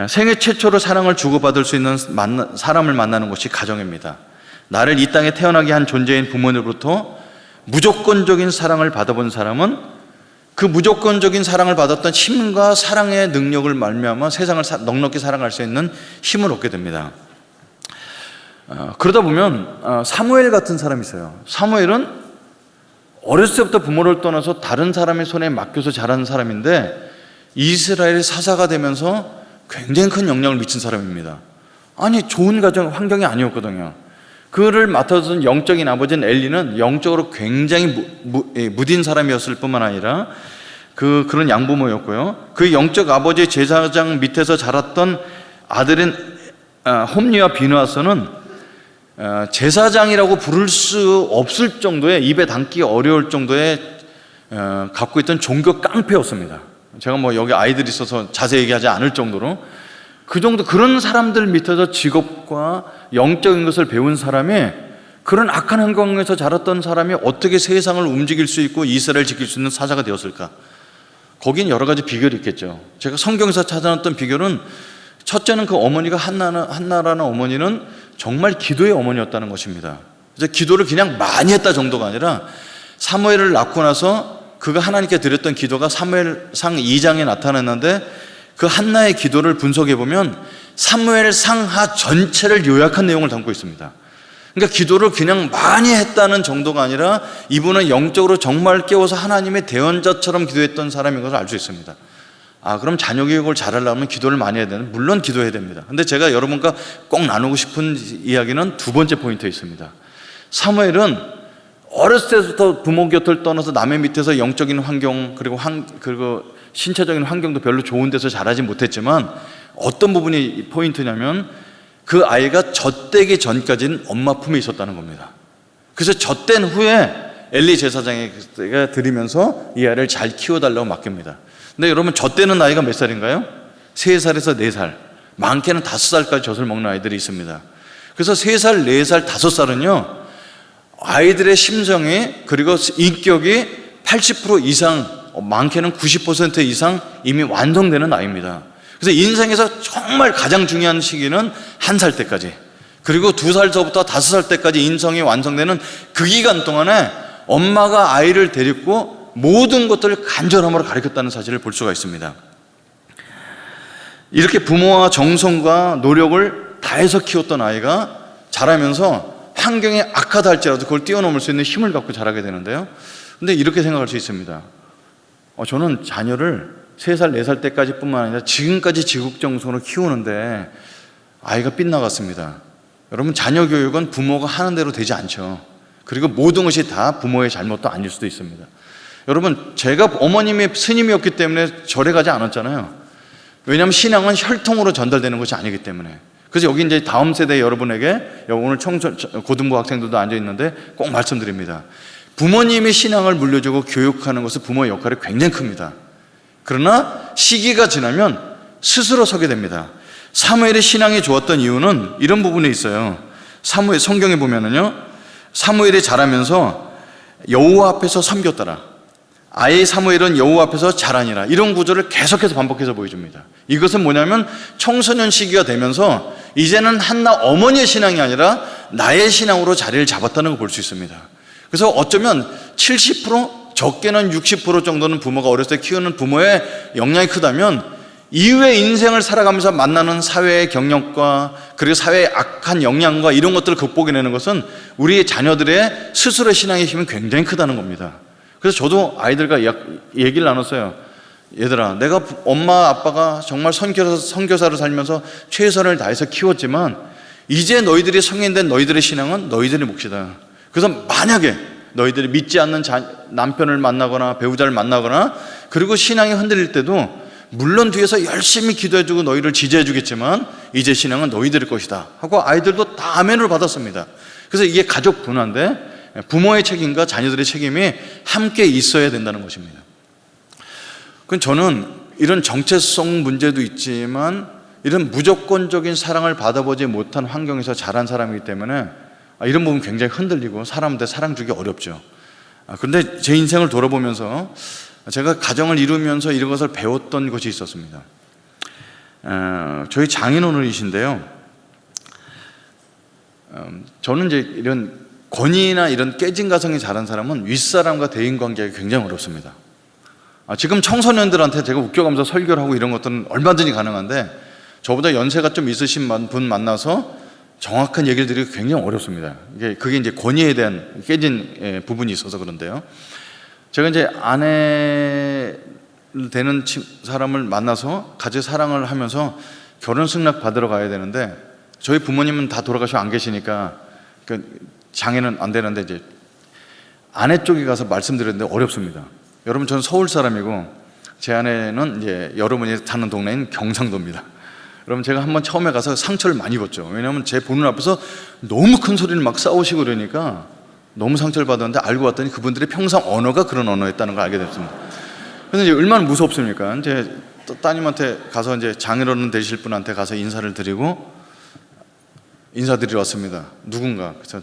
생애 최초로 사랑을 주고받을 수 있는 사람을 만나는 곳이 가정입니다. 나를 이 땅에 태어나게 한 존재인 부모님으로부터 무조건적인 사랑을 받아본 사람은 그 무조건적인 사랑을 받았던 힘과 사랑의 능력을 말미암아 세상을 넉넉히 사랑할 수 있는 힘을 얻게 됩니다. 그러다 보면 사무엘 같은 사람이 있어요. 사무엘은 어렸을 때부터 부모를 떠나서 다른 사람의 손에 맡겨서 자란 사람인데 이스라엘의 사사가 되면서 굉장히 큰 영향을 미친 사람입니다. 아니, 좋은 가정 환경이 아니었거든요. 그를 맡아준 영적인 아버지인 엘리는 영적으로 굉장히 무딘 사람이었을 뿐만 아니라 그런 양부모였고요. 그 영적 아버지의 제사장 밑에서 자랐던 아들인 홈리와 비느하스는 제사장이라고 부를 수 없을 정도의, 입에 담기 어려울 정도의 갖고 있던 종교 깡패였습니다. 제가 여기 아이들이 있어서 자세히 얘기하지 않을 정도로 그 정도, 그런 사람들 밑에서 직업과 영적인 것을 배운 사람이, 그런 악한 환경에서 자랐던 사람이 어떻게 세상을 움직일 수 있고 이스라엘을 지킬 수 있는 사자가 되었을까? 거긴 여러 가지 비결이 있겠죠. 제가 성경에서 찾아놨던 비결은, 첫째는 그 어머니가 한나라는 어머니는 정말 기도의 어머니였다는 것입니다. 그래서 기도를 그냥 많이 했다 정도가 아니라 사무엘을 낳고 나서 그가 하나님께 드렸던 기도가 사무엘상 2장에 나타났는데, 그 한나의 기도를 분석해 보면 사무엘상하 전체를 요약한 내용을 담고 있습니다. 그러니까 기도를 그냥 많이 했다는 정도가 아니라 이분은 영적으로 정말 깨워서 하나님의 대언자처럼 기도했던 사람인 것을 알 수 있습니다. 그럼 자녀 교육을 잘하려면 기도를 많이 해야 되는, 물론 기도해야 됩니다. 근데 제가 여러분과 꼭 나누고 싶은 이야기는 두 번째 포인트에 있습니다. 사무엘은 어렸을 때부터 부모 곁을 떠나서 남의 밑에서 영적인 환경, 그리고 신체적인 환경도 별로 좋은 데서 자라지 못했지만 어떤 부분이 포인트냐면 그 아이가 젖되기 전까지는 엄마 품에 있었다는 겁니다. 그래서 젖된 후에 엘리 제사장에게 드리면서 이 아이를 잘 키워달라고 맡깁니다. 근데 여러분, 젖되는 나이가 몇 살인가요? 3살에서 4살, 많게는 5살까지 젖을 먹는 아이들이 있습니다. 그래서 3살, 4살, 5살은요 아이들의 심성이, 그리고 인격이 80% 이상, 많게는 90% 이상 이미 완성되는 나이입니다. 그래서 인생에서 정말 가장 중요한 시기는 1살 때까지, 그리고 2살서부터 5살 때까지 인성이 완성되는 그 기간 동안에 엄마가 아이를 데리고 모든 것들을 간절함으로 가르쳤다는 사실을 볼 수가 있습니다. 이렇게 부모와 정성과 노력을 다해서 키웠던 아이가 자라면서 환경이 악하다 할지라도 그걸 뛰어넘을 수 있는 힘을 갖고 자라게 되는데요. 근데 이렇게 생각할 수 있습니다. 저는 자녀를 3살, 4살 때까지 뿐만 아니라 지금까지 지극정성으로 키우는데 아이가 빗나갔습니다. 여러분, 자녀 교육은 부모가 하는 대로 되지 않죠. 그리고 모든 것이 다 부모의 잘못도 아닐 수도 있습니다. 여러분, 제가 어머님이 스님이었기 때문에 절에 가지 않았잖아요. 왜냐하면 신앙은 혈통으로 전달되는 것이 아니기 때문에. 그래서 여기 이제 다음 세대 여러분에게, 오늘 고등부 학생들도 앉아 있는데 꼭 말씀드립니다. 부모님이 신앙을 물려주고 교육하는 것은 부모의 역할이 굉장히 큽니다. 그러나 시기가 지나면 스스로 서게 됩니다. 사무엘의 신앙이 좋았던 이유는 이런 부분에 있어요. 사무엘 성경에 보면은요, 사무엘이 자라면서 여호와 앞에서 섬겼더라. 아이 사무엘은 여호와 앞에서 자라니라. 이런 구조를 계속해서 반복해서 보여줍니다. 이것은 뭐냐면 청소년 시기가 되면서 이제는 한나 어머니의 신앙이 아니라 나의 신앙으로 자리를 잡았다는 걸 볼 수 있습니다. 그래서 어쩌면 70%, 적게는 60% 정도는 부모가 어렸을 때 키우는 부모의 영향이 크다면 이후의 인생을 살아가면서 만나는 사회의 경력과, 그리고 사회의 악한 영향과 이런 것들을 극복해내는 것은 우리 자녀들의 스스로의 신앙의 힘이 굉장히 크다는 겁니다. 그래서 저도 아이들과 얘기를 나눴어요. 얘들아, 내가 엄마 아빠가 정말 선교사를 살면서 최선을 다해서 키웠지만 이제 너희들이 성인된 너희들의 신앙은 너희들의 몫이다. 그래서 만약에 너희들이 믿지 않는 남편을 만나거나 배우자를 만나거나, 그리고 신앙이 흔들릴 때도 물론 뒤에서 열심히 기도해주고 너희를 지지해주겠지만 이제 신앙은 너희들의 것이다 하고 아이들도 다 아멘을 받았습니다. 그래서 이게 가족 분화인데, 부모의 책임과 자녀들의 책임이 함께 있어야 된다는 것입니다. 그럼 저는 이런 정체성 문제도 있지만 이런 무조건적인 사랑을 받아보지 못한 환경에서 자란 사람이기 때문에 이런 부분 굉장히 흔들리고 사람한테 사랑 주기 어렵죠. 그런데 제 인생을 돌아보면서 제가 가정을 이루면서 이런 것을 배웠던 것이 있었습니다. 저희 장인어른이신데요. 저는 이제 이런 권위나 이런 깨진 가정에 자란 사람은 윗사람과 대인관계가 굉장히 어렵습니다. 지금 청소년들한테 제가 웃겨가면서 설교를 하고 이런 것들은 얼마든지 가능한데 저보다 연세가 좀 있으신 분 만나서 정확한 얘기를 드리기 굉장히 어렵습니다. 그게 이제 권위에 대한 깨진 부분이 있어서 그런데요. 제가 이제 아내 되는 사람을 만나서 같이 사랑을 하면서 결혼 승낙 받으러 가야 되는데 저희 부모님은 다 돌아가시고 안 계시니까 장애는 안 되는데 이제 아내 쪽에 가서 말씀드렸는데 어렵습니다. 여러분, 저는 서울 사람이고 제 아내는 이제 여러분이 사는 동네인 경상도입니다. 여러분, 제가 한번 처음에 가서 상처를 많이 입었죠. 왜냐하면 제 보는 앞에서 너무 큰 소리를 막 싸우시고 그러니까 너무 상처를 받았는데 알고 봤더니 그분들의 평상 언어가 그런 언어였다는 걸 알게 됐습니다. 그래서 이제 얼마나 무섭습니까? 이제 따님한테 가서 이제 장인어른 되실 분한테 가서 인사를 드리고 인사드리러 왔습니다. 누군가. 그래서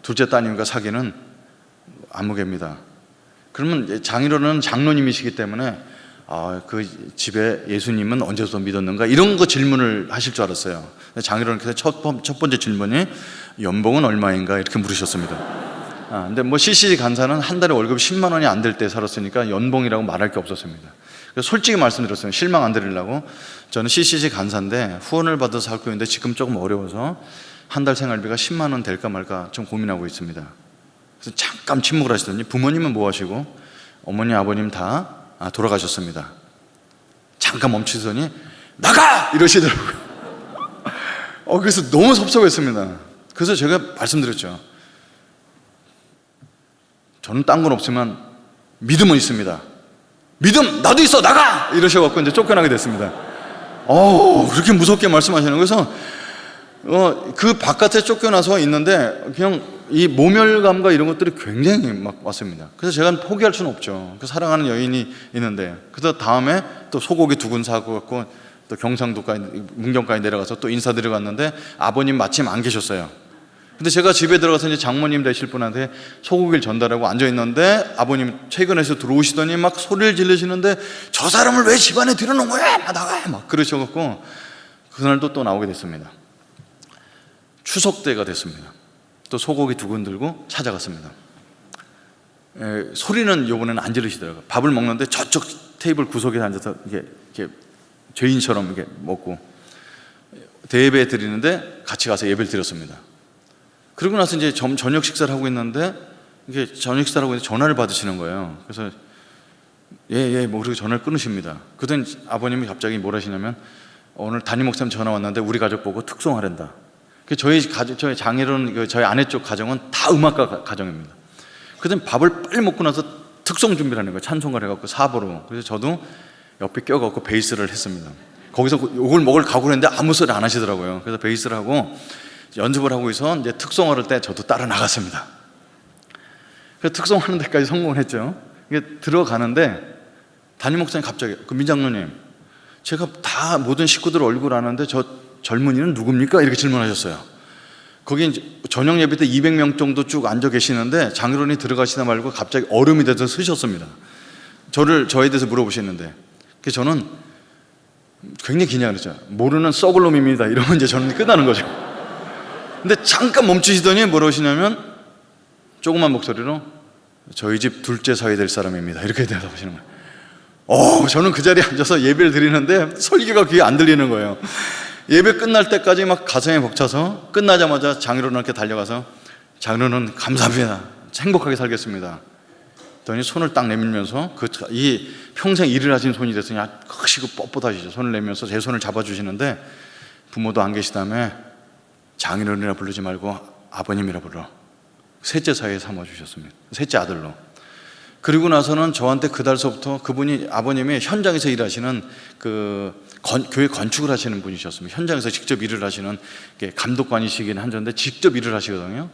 둘째 따님과 사귀는 아무개입니다. 그러면 장인어른은 장로님이시기 때문에 그 집에 예수님은 언제부터 믿었는가 이런 거 질문을 하실 줄 알았어요. 장인어른께서 첫 번째 질문이 연봉은 얼마인가 이렇게 물으셨습니다. 근데 뭐 CCG 간사는 한 달에 월급 10만 원이 안 될 때 살았으니까 연봉이라고 말할 게 없었습니다. 그래서 솔직히 말씀드렸어요. 실망 안 드리려고. 저는 CCG 간사인데 후원을 받아서 살고 있는데 지금 조금 어려워서 한 달 생활비가 10만 원 될까 말까 좀 고민하고 있습니다. 그래서 잠깐 침묵을 하시더니 부모님은 뭐 하시고 어머니 아버님 다 돌아가셨습니다. 잠깐 멈추더니 나가! 이러시더라고요. 그래서 너무 섭섭했습니다. 그래서 제가 말씀드렸죠. 저는 딴 건 없지만 믿음은 있습니다. 믿음 나도 있어, 나가! 이러셔갖고 이제 쫓겨나게 됐습니다. 그렇게 무섭게 말씀하시는 거예요. 그래서 그 바깥에 쫓겨나서 있는데 그냥 이 모멸감과 이런 것들이 굉장히 막 왔습니다. 그래서 제가 포기할 수는 없죠. 그 사랑하는 여인이 있는데. 그래서 다음에 또 소고기 2근 사고 갖고 또 경상도까지 문경까지 내려가서 또 인사드리러 갔는데 아버님 마침 안 계셨어요. 근데 제가 집에 들어가서 이제 장모님 되실 분한테 소고기를 전달하고 앉아 있는데 아버님 퇴근해서 들어오시더니 막 소리를 지르시는데 저 사람을 왜 집안에 들여놓은 거야? 나가! 막 그러셔갖고 그날도 또 나오게 됐습니다. 추석 때가 됐습니다. 또 소고기 2근 들고 찾아갔습니다. 소리는 이번에는 안 지르시더라고요. 밥을 먹는데 저쪽 테이블 구석에 앉아서 이렇게 죄인처럼 이렇게 먹고 대예배 드리는데 같이 가서 예배를 드렸습니다. 그러고 나서 이제 저녁 식사를 하고 있는데 이게 저녁 식사를 하고 있는데 전화를 받으시는 거예요. 그래서 뭐 그리고 전화를 끊으십니다. 그랬더니 아버님이 갑자기 뭘 하시냐면 오늘 담임 목사님 전화 왔는데 우리 가족 보고 특송하란다. 저희 장인어른, 저희 아내 쪽 가정은 다 음악가 가정입니다. 그래서 밥을 빨리 먹고 나서 특송 준비를 하는 거예요. 찬송가를 해갖고 사보로. 그래서 저도 옆에 껴갖고 베이스를 했습니다. 거기서 이걸 먹을 각오를 했는데 아무 소리 안 하시더라고요. 그래서 베이스를 하고 연습을 하고 있어 이제 특송을 할 때 저도 따라 나갔습니다. 그래서 특송하는 데까지 성공을 했죠. 이게 들어가는데 담임 목사님 갑자기 민장로님, 제가 다 모든 식구들 얼굴 아는데 저 젊은이는 누굽니까? 이렇게 질문하셨어요. 거기 이제 저녁 예배 때 200명 정도 쭉 앉아 계시는데 장인어른이 들어가시다 말고 갑자기 얼음이 돼서 쓰셨습니다. 저에 대해서 물어보시는데 그래서 저는 굉장히 긴장을 했죠. 모르는 썩을 놈입니다. 이러면 이제 저는 끝나는 거죠. 근데 잠깐 멈추시더니 뭐라고 하시냐면 조그만 목소리로 저희 집 둘째 사위 될 사람입니다. 이렇게 대답하시는 거예요. 저는 그 자리에 앉아서 예배를 드리는데 설교가 귀에 안 들리는 거예요. 예배 끝날 때까지 막 가슴에 벅차서 끝나자마자 장인어른께 달려가서 장인어른 감사합니다. 행복하게 살겠습니다. 그랬더니 손을 딱 내밀면서 이 평생 일을 하신 손이 됐으니 크시고 뻣뻣하시죠. 손을 내밀면서 제 손을 잡아주시는데 부모도 안 계시다며 장인어른이라 부르지 말고 아버님이라 불러. 셋째 사이에 삼아주셨습니다. 셋째 아들로. 그리고 나서는 저한테 그달서부터 그분이 아버님이 현장에서 일하시는 교회 건축을 하시는 분이셨습니다. 현장에서 직접 일을 하시는 감독관이시긴 한데 직접 일을 하시거든요.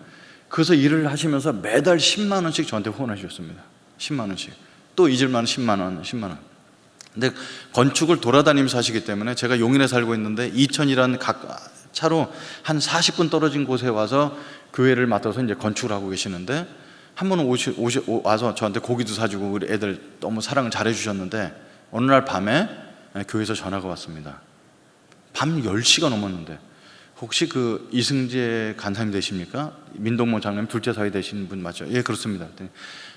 그래서 일을 하시면서 매달 10만 원씩 저한테 후원해 주셨습니다. 10만 원씩. 또 잊을만 10만 원, 10만 원. 근데 건축을 돌아다니면서 하시기 때문에 제가 용인에 살고 있는데 이천이라는 차로 한 40분 떨어진 곳에 와서 교회를 맡아서 이제 건축을 하고 계시는데 한 번은 와서 저한테 고기도 사주고 우리 애들 너무 사랑을 잘해 주셨는데 어느 날 밤에 교회에서 전화가 왔습니다. 밤 10시가 넘었는데 혹시 그 이승재 간사님 되십니까? 민동모 장로님 둘째 사위 되시는 분 맞죠? 예, 그렇습니다.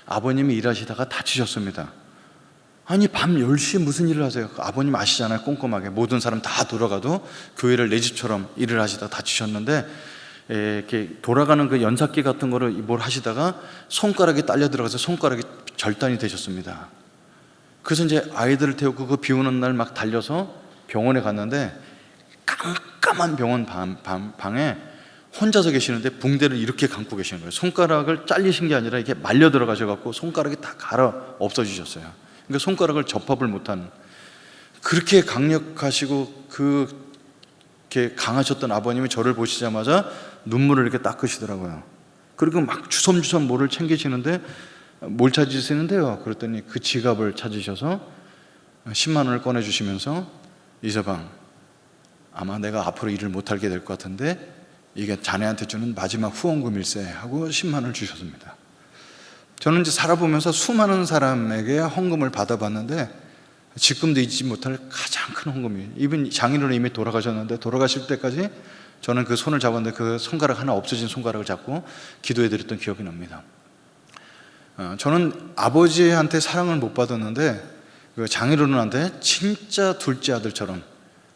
아버님이 일하시다가 다치셨습니다. 아니 밤 10시에 무슨 일을 하세요? 아버님 아시잖아요. 꼼꼼하게 모든 사람 다 돌아가도 교회를 내 집처럼 일을 하시다가 다치셨는데 이렇게 돌아가는 그 연삭기 같은 거를 뭘 하시다가 손가락이 딸려 들어가서 손가락이 절단이 되셨습니다. 그래서 이제 아이들을 태우고 그 비 오는 날 막 달려서 병원에 갔는데 깜깜한 병원 방에 혼자서 계시는데 붕대를 이렇게 감고 계시는 거예요. 손가락을 잘리신 게 아니라 이렇게 말려 들어가셔갖고 손가락이 다 갈아 없어지셨어요. 그러니까 손가락을 접합을 못하는, 그렇게 강력하시고 그렇게 강하셨던 아버님이 저를 보시자마자 눈물을 이렇게 닦으시더라고요. 그리고 막 주섬주섬 뭐를 챙기시는데 뭘 찾으시는데요? 그랬더니 그 지갑을 찾으셔서 10만 원을 꺼내주시면서 이서방, 아마 내가 앞으로 일을 못하게 될 것 같은데 이게 자네한테 주는 마지막 후원금일세 하고 10만 원을 주셨습니다. 저는 이제 살아보면서 수많은 사람에게 헌금을 받아봤는데 지금도 잊지 못할 가장 큰 헌금이에요. 이분 장인어른이 이미 돌아가셨는데 돌아가실 때까지 저는 그 손을 잡았는데 그 손가락 하나 없어진 손가락을 잡고 기도해드렸던 기억이 납니다. 저는 아버지한테 사랑을 못 받았는데 그 장인어른한테 진짜 둘째 아들처럼,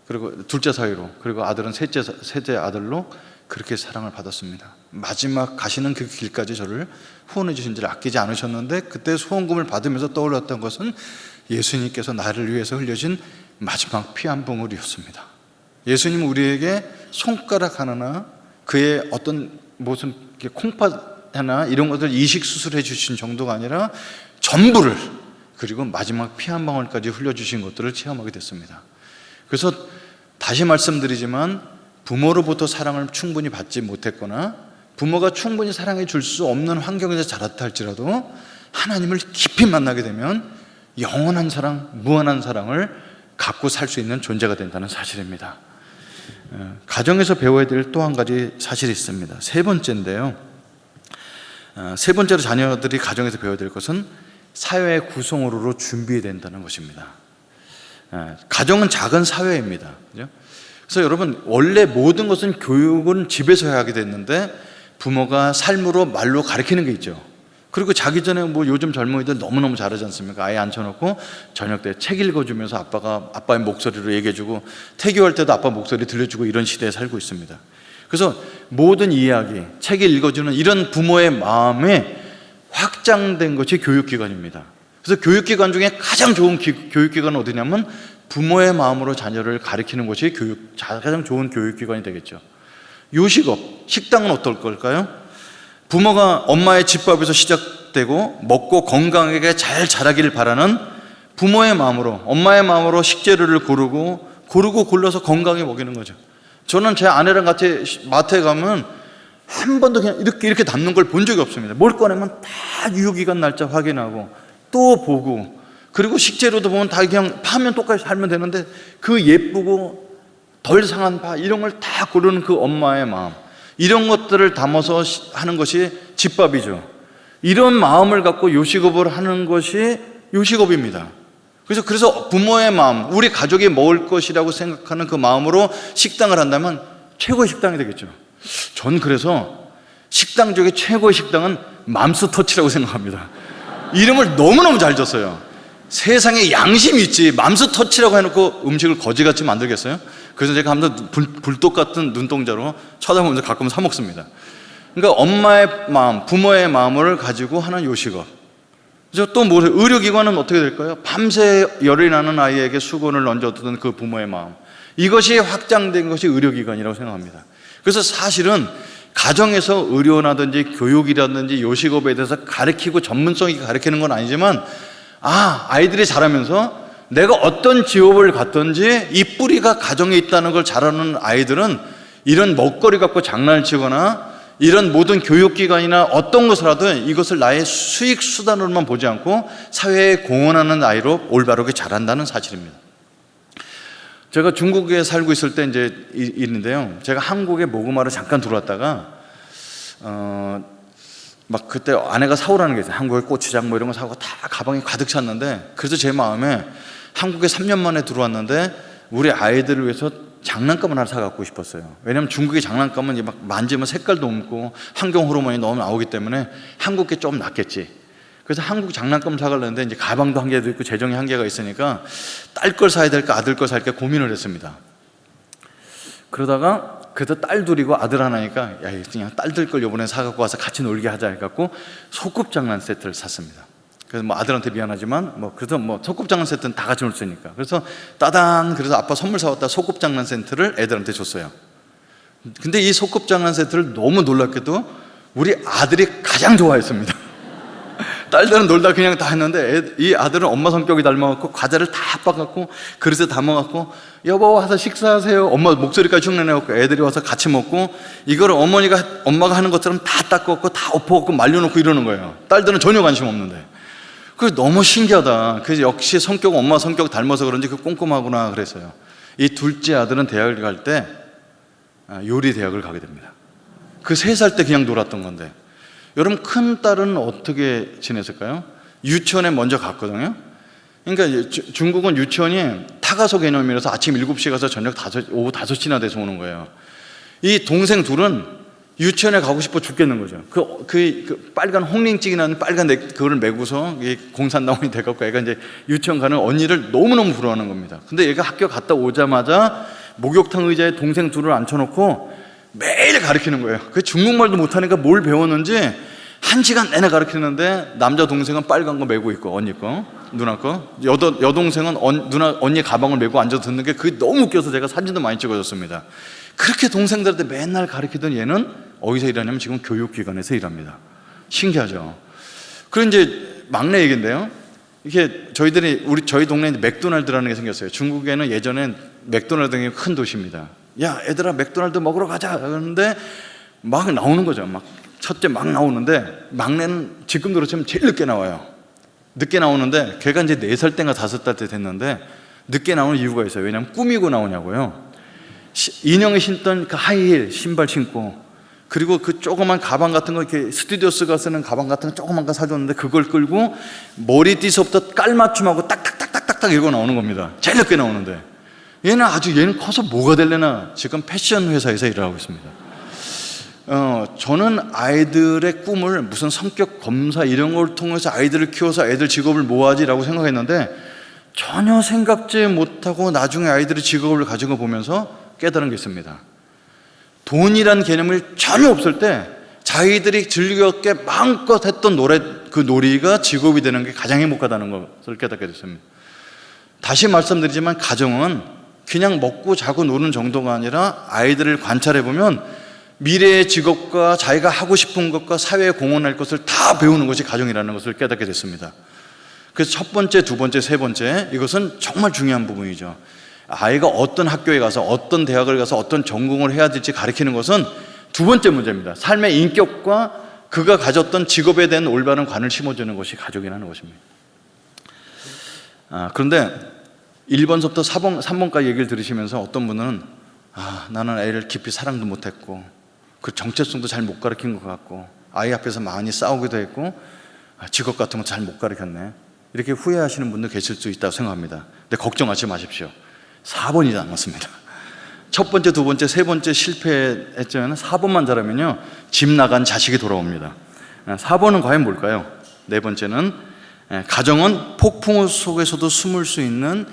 그리고 둘째 사위로, 그리고 아들은 셋째 아들로 그렇게 사랑을 받았습니다. 마지막 가시는 그 길까지 저를 후원해 주신 지를 아끼지 않으셨는데 그때 후원금을 받으면서 떠올랐던 것은 예수님께서 나를 위해서 흘려진 마지막 피 한 방울이었습니다. 예수님은 우리에게 손가락 하나나 그의 어떤 무슨 콩팥 하나 이런 것들 이식 수술해 주신 정도가 아니라 전부를, 그리고 마지막 피 한 방울까지 흘려주신 것들을 체험하게 됐습니다. 그래서 다시 말씀드리지만 부모로부터 사랑을 충분히 받지 못했거나 부모가 충분히 사랑해 줄 수 없는 환경에서 자랐다 할지라도 하나님을 깊이 만나게 되면 영원한 사랑, 무한한 사랑을 갖고 살 수 있는 존재가 된다는 사실입니다. 가정에서 배워야 될 또 한 가지 사실이 있습니다. 세 번째인데요, 세 번째로 자녀들이 가정에서 배워야 될 것은 사회의 구성으로 준비해야 된다는 것입니다. 가정은 작은 사회입니다. 그죠? 그래서 여러분, 원래 모든 것은 교육은 집에서 해야 하게 됐는데 부모가 삶으로 말로 가르치는 게 있죠. 그리고 자기 전에 뭐 요즘 젊은이들 너무너무 잘하지 않습니까? 아예 앉혀놓고 저녁 때 책 읽어주면서 아빠가 아빠의 목소리로 얘기해주고 태교할 때도 아빠 목소리 들려주고 이런 시대에 살고 있습니다. 그래서 모든 이야기, 책을 읽어주는 이런 부모의 마음에 확장된 것이 교육기관입니다. 그래서 교육기관 중에 가장 좋은 교육기관은 어디냐면 부모의 마음으로 자녀를 가르치는 것이 가장 좋은 교육기관이 되겠죠. 요식업, 식당은 어떨 걸까요? 부모가 엄마의 집밥에서 시작되고 먹고 건강하게 잘 자라기를 바라는 부모의 마음으로, 엄마의 마음으로 식재료를 고르고 골라서 건강하게 먹이는 거죠. 저는 제 아내랑 같이 마트에 가면 한 번도 그냥 이렇게 담는 걸 본 적이 없습니다. 뭘 꺼내면 다 유효기간 날짜 확인하고 또 보고, 그리고 식재료도 보면 다 그냥 파면 똑같이 살면 되는데 그 예쁘고 덜 상한 파 이런 걸 다 고르는 그 엄마의 마음, 이런 것들을 담아서 하는 것이 집밥이죠. 이런 마음을 갖고 요식업을 하는 것이 요식업입니다. 그래서 부모의 마음, 우리 가족이 먹을 것이라고 생각하는 그 마음으로 식당을 한다면 최고의 식당이 되겠죠. 전 그래서 식당 중에 최고의 식당은 맘스터치라고 생각합니다. 이름을 너무너무 잘 줬어요. 세상에 양심이 있지 맘스터치라고 해놓고 음식을 거지같이 만들겠어요? 그래서 제가 한번 불독 같은 눈동자로 쳐다보면서 가끔 사 먹습니다. 그러니까 엄마의 마음, 부모의 마음을 가지고 하는 요식업. 그래서 또 뭐 의료기관은 어떻게 될까요? 밤새 열이 나는 아이에게 수건을 얹어두던 그 부모의 마음, 이것이 확장된 것이 의료기관이라고 생각합니다. 그래서 사실은 가정에서 의료라든지 교육이라든지 요식업에 대해서 가르치고 전문성 있게 가르치는 건 아니지만 아이들이 자라면서 내가 어떤 직업을 갖든지 이 뿌리가 가정에 있다는 걸 잘 아는 아이들은 이런 먹거리 갖고 장난을 치거나 이런 모든 교육기관이나 어떤 것이라도 이것을 나의 수익 수단으로만 보지 않고 사회에 공헌하는 아이로 올바르게 자란다는 사실입니다. 제가 중국에 살고 있을 때 이제 있는데요. 제가 한국에 모금하러 잠깐 들어왔다가 막 그때 아내가 사오라는 게 있어요. 한국에 고추장 뭐 이런 거 사고 다 가방에 가득 찼는데, 그래서 제 마음에 한국에 3년 만에 들어왔는데 우리 아이들을 위해서 장난감을 하나 사갖고 싶었어요. 왜냐면 중국의 장난감은 이제 막 만지면 색깔도 없고 환경 호르몬이 너무 나오기 때문에 한국 게 좀 낫겠지. 그래서 한국 장난감을 사가려는데 이제 가방도 한계도 있고 재정이 한계가 있으니까 딸 걸 사야 될까 아들 걸 살까 고민을 했습니다. 그러다가 그래도 딸 둘이고 아들 하나니까 야, 그냥 딸들 걸 이번에 사갖고 와서 같이 놀게 하자 해갖고 소꿉장난 세트를 샀습니다. 그래서 뭐 아들한테 미안하지만 그래서 소꿉장난 세트는 다 같이 놀 수 있으니까 그래서 따단 그래서 아빠 선물 사왔다 소꿉장난 세트를 애들한테 줬어요. 근데 이 소꿉장난 세트를 너무 놀랍게도 우리 아들이 가장 좋아했습니다. 딸들은 놀다 그냥 다 했는데 이 아들은 엄마 성격이 닮아갖고 과자를 다 빻아갖고 그릇에 담아갖고 여보 와서 식사하세요 엄마 목소리까지 흉내내갖고 애들이 와서 같이 먹고 이걸 엄마가 하는 것처럼 다 닦아갖고 다 엎어갖고 말려놓고 이러는 거예요. 딸들은 전혀 관심 없는데. 그게 너무 신기하다. 그래서 역시 엄마 성격 닮아서 그런지 그 꼼꼼하구나 그랬어요. 이 둘째 아들은 대학을 갈 때 요리 대학을 가게 됩니다. 그 3살 때 그냥 놀았던 건데, 여러분 큰 딸은 어떻게 지냈을까요? 유치원에 먼저 갔거든요. 그러니까 중국은 유치원이 타가소 개념이라서 아침 7시에 가서 오후 5시나 돼서 오는 거예요. 이 동생 둘은 유치원에 가고 싶어 죽겠는 거죠. 그 빨간 홍링찍이라는 빨간 그거를 메고서 공산당원이 돼갖고 애가 이제 유치원 가는 언니를 너무너무 부러워하는 겁니다. 근데 얘가 학교 갔다 오자마자 목욕탕 의자에 동생 둘을 앉혀놓고 매일 가르치는 거예요. 그 중국말도 못하니까 뭘 배웠는지 1시간 내내 가르치는데 남자 동생은 빨간 거 메고 있고 언니 거, 누나 거, 여동생은 언니 가방을 메고 앉아서 듣는 게 그게 너무 웃겨서 제가 사진도 많이 찍어줬습니다. 그렇게 동생들한테 맨날 가르치던 얘는 어디서 일하냐면 지금 교육기관에서 일합니다. 신기하죠? 그리고 이제 막내 얘기인데요. 이게 저희 동네에 맥도날드라는 게 생겼어요. 중국에는 예전엔 맥도날드가 큰 도시입니다. 야, 얘들아 맥도날드 먹으러 가자. 그러는데 막 나오는 거죠. 막 첫째 막 나오는데 막내는 지금 그렇지만 제일 늦게 나와요. 늦게 나오는데 걔가 이제 4살 때인가 5살 때 됐는데 늦게 나오는 이유가 있어요. 왜냐하면 꾸미고 나오냐고요. 인형이 신던 그 하이힐 신발 신고, 그리고 그 조그만 가방 같은 거 이렇게 스튜디오스가 쓰는 가방 같은 거 조그만 거 사줬는데 그걸 끌고 머리띠서부터 깔맞춤하고 딱딱딱딱딱 이러고 나오는 겁니다. 제일 늦게 나오는데 얘는 커서 뭐가 될래나 지금 패션 회사에서 일을 하고 있습니다. 저는 아이들의 꿈을 무슨 성격 검사 이런 걸 통해서 아이들을 키워서 애들 직업을 모아지라고 생각했는데 전혀 생각지 못하고 나중에 아이들의 직업을 가진 거 보면서 깨달은 게 있습니다. 돈이란 개념이 전혀 없을 때 자기들이 즐겁게 마음껏 했던 그 놀이가 직업이 되는 게 가장 행복하다는 것을 깨닫게 됐습니다. 다시 말씀드리지만 가정은 그냥 먹고 자고 노는 정도가 아니라 아이들을 관찰해 보면 미래의 직업과 자기가 하고 싶은 것과 사회에 공헌할 것을 다 배우는 것이 가정이라는 것을 깨닫게 됐습니다. 그래서 첫 번째, 두 번째, 세 번째, 이것은 정말 중요한 부분이죠. 아이가 어떤 학교에 가서 어떤 대학을 가서 어떤 전공을 해야 될지 가르치는 것은 두 번째 문제입니다. 삶의 인격과 그가 가졌던 직업에 대한 올바른 관을 심어주는 것이 가족이라는 것입니다. 그런데 1번서부터 3번까지 얘기를 들으시면서 어떤 분은 나는 애를 깊이 사랑도 못했고 그 정체성도 잘 못 가르친 것 같고 아이 앞에서 많이 싸우기도 했고 직업 같은 거 잘 못 가르쳤네, 이렇게 후회하시는 분도 계실 수 있다고 생각합니다. 근데 걱정하지 마십시오. 4번이 남았습니다. 첫 번째, 두 번째, 세 번째 실패했잖아요. 4번만 잘하면요 집 나간 자식이 돌아옵니다. 4번은 과연 뭘까요? 네 번째는 가정은 폭풍 속에서도 숨을 수 있는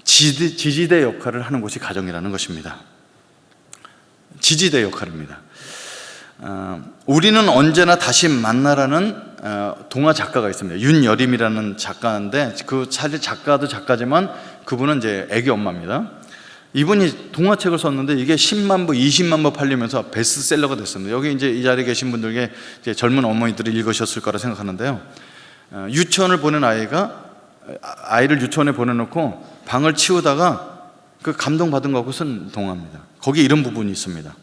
지지대 역할을 하는 곳이 가정이라는 것입니다. 지지대 역할입니다. 우리는 언제나 다시 만나라는 동화 작가가 있습니다. 윤여림이라는 작가인데 그 사실 작가도 작가지만 그분은 이제 애기 엄마입니다. 이분이 동화책을 썼는데 이게 10만 부, 20만 부 팔리면서 베스트셀러가 됐습니다. 여기 이제 이 자리에 계신 분들께 이제 젊은 어머니들이 읽으셨을 거라 생각하는데요. 유치원을 보낸 아이를 유치원에 보내놓고 방을 치우다가 그 감동받은 거하고 쓴 동화입니다. 거기에 이런 부분이 있습니다.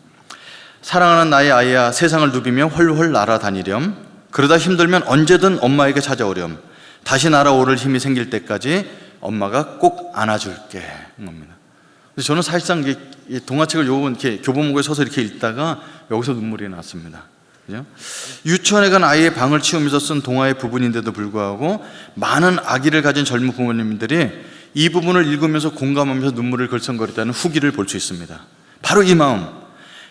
사랑하는 나의 아이야, 세상을 누비며 헐헐 날아다니렴. 그러다 힘들면 언제든 엄마에게 찾아오렴. 다시 날아오를 힘이 생길 때까지 엄마가 꼭 안아줄게. 겁니다. 그래서 저는 사실상 이 동화책을 이렇게 교보문고에 서서 이렇게 읽다가 여기서 눈물이 났습니다. 그죠? 유치원에 간 아이의 방을 치우면서 쓴 동화의 부분인데도 불구하고 많은 아기를 가진 젊은 부모님들이 이 부분을 읽으면서 공감하면서 눈물을 글썽거렸다는 후기를 볼 수 있습니다. 바로 이 마음,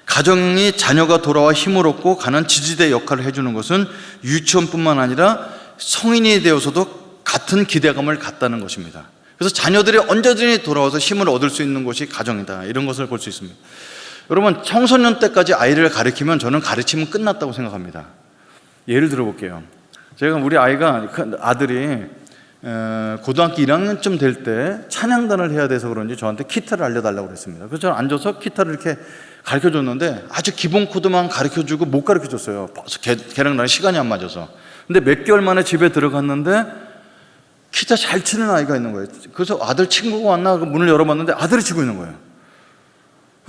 가정이 자녀가 돌아와 힘을 얻고 가는 지지대 역할을 해주는 것은 유치원뿐만 아니라 성인이 되어서도 같은 기대감을 갖다는 것입니다. 그래서 자녀들이 언제든지 돌아와서 힘을 얻을 수 있는 곳이 가정이다, 이런 것을 볼 수 있습니다. 여러분, 청소년 때까지 아이를 가르치면 저는 가르치면 끝났다고 생각합니다. 예를 들어 볼게요. 제가 우리 아들이 고등학교 1학년쯤 될 때 찬양단을 해야 돼서 그런지 저한테 기타를 알려달라고 그랬습니다. 그래서 저는 앉아서 기타를 이렇게 가르쳐줬는데 아주 기본 코드만 가르쳐주고 못 가르쳐줬어요. 걔랑 나랑 시간이 안 맞아서. 근데 몇 개월 만에 집에 들어갔는데 기타 잘 치는 아이가 있는 거예요. 그래서 아들 친구가 왔나 문을 열어봤는데 아들이 치고 있는 거예요.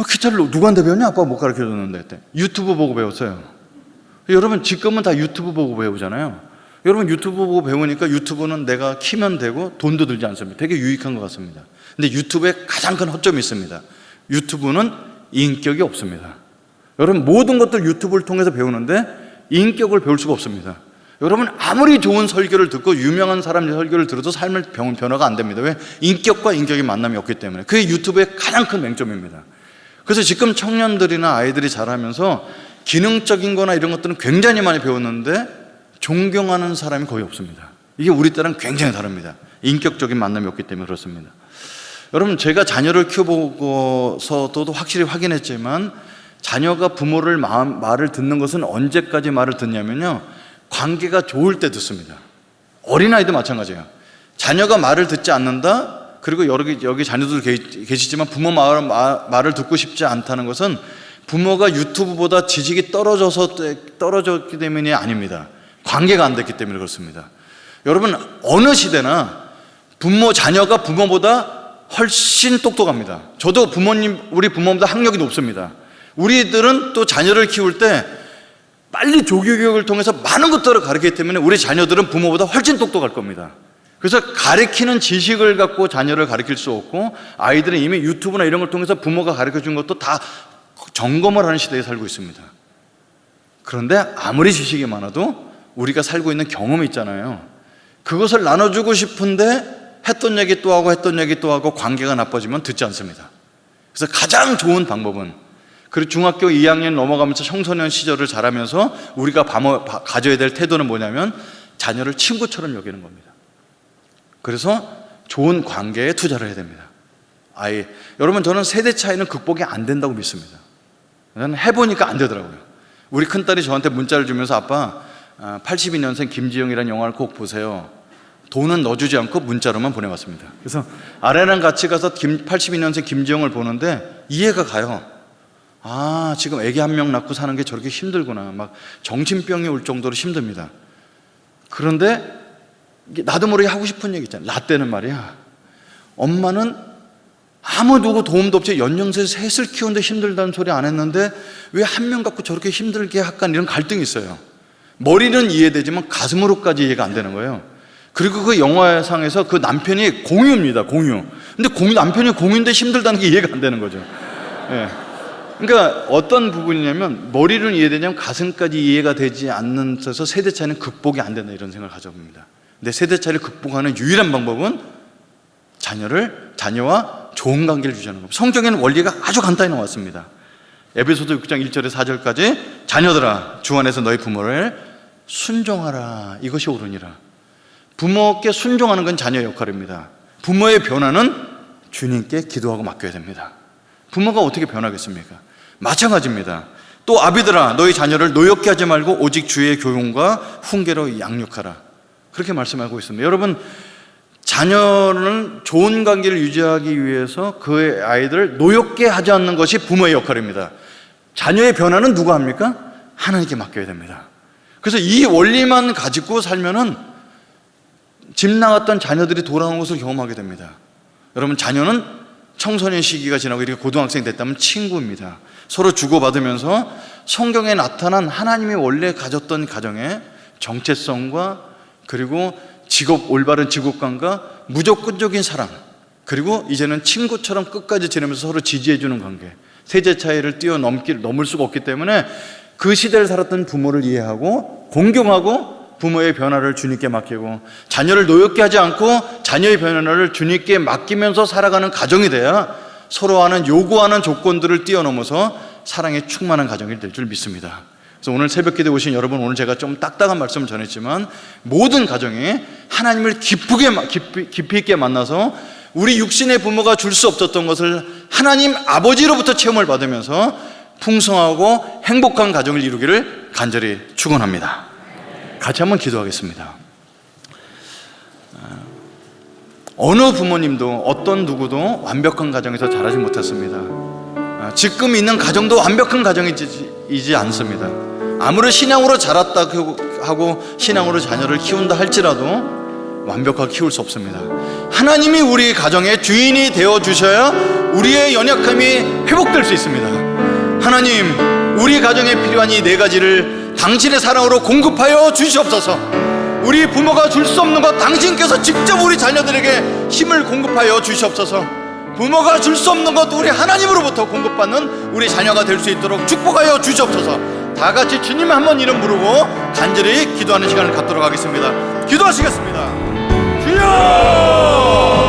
기타를 누구한테 배웠냐? 아빠가 못 가르쳐줬는데 그때. 유튜브 보고 배웠어요. 여러분, 지금은 다 유튜브 보고 배우잖아요. 여러분, 유튜브 보고 배우니까 유튜브는 내가 키면 되고 돈도 들지 않습니다. 되게 유익한 것 같습니다. 근데 유튜브에 가장 큰 허점이 있습니다. 유튜브는 인격이 없습니다. 여러분, 모든 것들 유튜브를 통해서 배우는데 인격을 배울 수가 없습니다. 여러분, 아무리 좋은 설교를 듣고 유명한 사람의 설교를 들어도 삶의 변화가 안 됩니다. 왜? 인격과 인격의 만남이 없기 때문에. 그게 유튜브의 가장 큰 맹점입니다. 그래서 지금 청년들이나 아이들이 자라면서 기능적인 거나 이런 것들은 굉장히 많이 배웠는데 존경하는 사람이 거의 없습니다. 이게 우리 때랑 굉장히 다릅니다. 인격적인 만남이 없기 때문에 그렇습니다. 여러분, 제가 자녀를 키워보고서도 확실히 확인했지만 자녀가 부모를 말을 듣는 것은 언제까지 말을 듣냐면요, 관계가 좋을 때 듣습니다. 어린아이도 마찬가지예요. 자녀가 말을 듣지 않는다, 그리고 여기 자녀들 계시지만 부모 말을 듣고 싶지 않다는 것은 부모가 유튜브보다 지식이 떨어졌기 때문이 아닙니다. 관계가 안 됐기 때문에 그렇습니다. 여러분, 어느 시대나 자녀가 부모보다 훨씬 똑똑합니다. 저도 우리 부모보다 학력이 높습니다. 우리들은 또 자녀를 키울 때 빨리 조교육을 통해서 많은 것들을 가르치기 때문에 우리 자녀들은 부모보다 훨씬 똑똑할 겁니다. 그래서 가르치는 지식을 갖고 자녀를 가르칠 수 없고, 아이들은 이미 유튜브나 이런 걸 통해서 부모가 가르쳐 준 것도 다 점검을 하는 시대에 살고 있습니다. 그런데 아무리 지식이 많아도 우리가 살고 있는 경험이 있잖아요. 그것을 나눠주고 싶은데 했던 얘기 또 하고 관계가 나빠지면 듣지 않습니다. 그래서 가장 좋은 방법은, 그리고 중학교 2학년 넘어가면서 청소년 시절을 자라면서 우리가 가져야 될 태도는 뭐냐면 자녀를 친구처럼 여기는 겁니다. 그래서 좋은 관계에 투자를 해야 됩니다. 여러분, 저는 세대 차이는 극복이 안 된다고 믿습니다. 저는 해보니까 안 되더라고요. 우리 큰딸이 저한테 문자를 주면서 아빠, 82년생 김지영이라는 영화를 꼭 보세요. 돈은 넣어주지 않고 문자로만 보내왔습니다. 그래서 아내랑 같이 가서 82년생 김지영을 보는데 이해가 가요. 지금 애기 한 명 낳고 사는 게 저렇게 힘들구나. 막 정신병이 올 정도로 힘듭니다. 그런데 나도 모르게 하고 싶은 얘기 있잖아요. 라떼는 말이야, 엄마는 아무 누구 도움도 없이 연령세 셋을 키우는데 힘들다는 소리 안 했는데 왜 한 명 갖고 저렇게 힘들게 할까, 이런 갈등이 있어요. 머리는 이해되지만 가슴으로까지 이해가 안 되는 거예요. 그리고 그 영화상에서 그 남편이 공유입니다. 공유. 근데 남편이 공유인데 힘들다는 게 이해가 안 되는 거죠. 예. 그러니까 어떤 부분이냐면 머리는 이해되냐면 가슴까지 이해가 되지 않는 데서 세대 차이는 극복이 안 된다, 이런 생각을 가져봅니다. 근데 세대 차이를 극복하는 유일한 방법은 자녀와 좋은 관계를 유지하는 겁니다. 성경에는 원리가 아주 간단히 나왔습니다. 에베소서 6장 1절에서 4절까지 자녀들아, 주 안에서 너희 부모를 순종하라, 이것이 옳으니라. 부모께 순종하는 건 자녀의 역할입니다. 부모의 변화는 주님께 기도하고 맡겨야 됩니다. 부모가 어떻게 변하겠습니까? 마찬가지입니다. 또 아비들아, 너희 자녀를 노엽게 하지 말고 오직 주의 교훈과 훈계로 양육하라, 그렇게 말씀하고 있습니다. 여러분, 자녀는 좋은 관계를 유지하기 위해서 그 아이들을 노엽게 하지 않는 것이 부모의 역할입니다. 자녀의 변화는 누가 합니까? 하나님께 맡겨야 됩니다. 그래서 이 원리만 가지고 살면은 집 나갔던 자녀들이 돌아오는 것을 경험하게 됩니다. 여러분, 자녀는 청소년 시기가 지나고 이렇게 고등학생 됐다면 친구입니다. 서로 주고받으면서 성경에 나타난 하나님이 원래 가졌던 가정의 정체성과 그리고 올바른 직업관과 무조건적인 사랑, 그리고 이제는 친구처럼 끝까지 지내면서 서로 지지해주는 관계, 세대 차이를 넘을 수가 없기 때문에 그 시대를 살았던 부모를 이해하고 공경하고 부모의 변화를 주님께 맡기고 자녀를 노엽게 하지 않고 자녀의 변화를 주님께 맡기면서 살아가는 가정이 돼야 서로 하는 요구하는 조건들을 뛰어넘어서 사랑에 충만한 가정이 될 줄 믿습니다. 그래서 오늘 새벽기도에 오신 여러분, 오늘 제가 좀 딱딱한 말씀을 전했지만 모든 가정에 하나님을 깊이 있게 만나서 우리 육신의 부모가 줄 수 없었던 것을 하나님 아버지로부터 체험을 받으면서 풍성하고 행복한 가정을 이루기를 간절히 축원합니다. 같이 한번 기도하겠습니다. 어느 부모님도 어떤 누구도 완벽한 가정에서 자라지 못했습니다. 지금 있는 가정도 완벽한 가정이지 않습니다. 아무리 신앙으로 자랐다고 하고 신앙으로 자녀를 키운다 할지라도 완벽하게 키울 수 없습니다. 하나님이 우리 가정의 주인이 되어주셔야 우리의 연약함이 회복될 수 있습니다. 하나님, 우리 가정에 필요한 이 4가지를 당신의 사랑으로 공급하여 주시옵소서. 우리 부모가 줄 수 없는 것 당신께서 직접 우리 자녀들에게 힘을 공급하여 주시옵소서. 부모가 줄 수 없는 것 우리 하나님으로부터 공급받는 우리 자녀가 될 수 있도록 축복하여 주시옵소서. 다 같이 주님 한번 이름 부르고 간절히 기도하는 시간을 갖도록 하겠습니다. 기도하시겠습니다. 주여!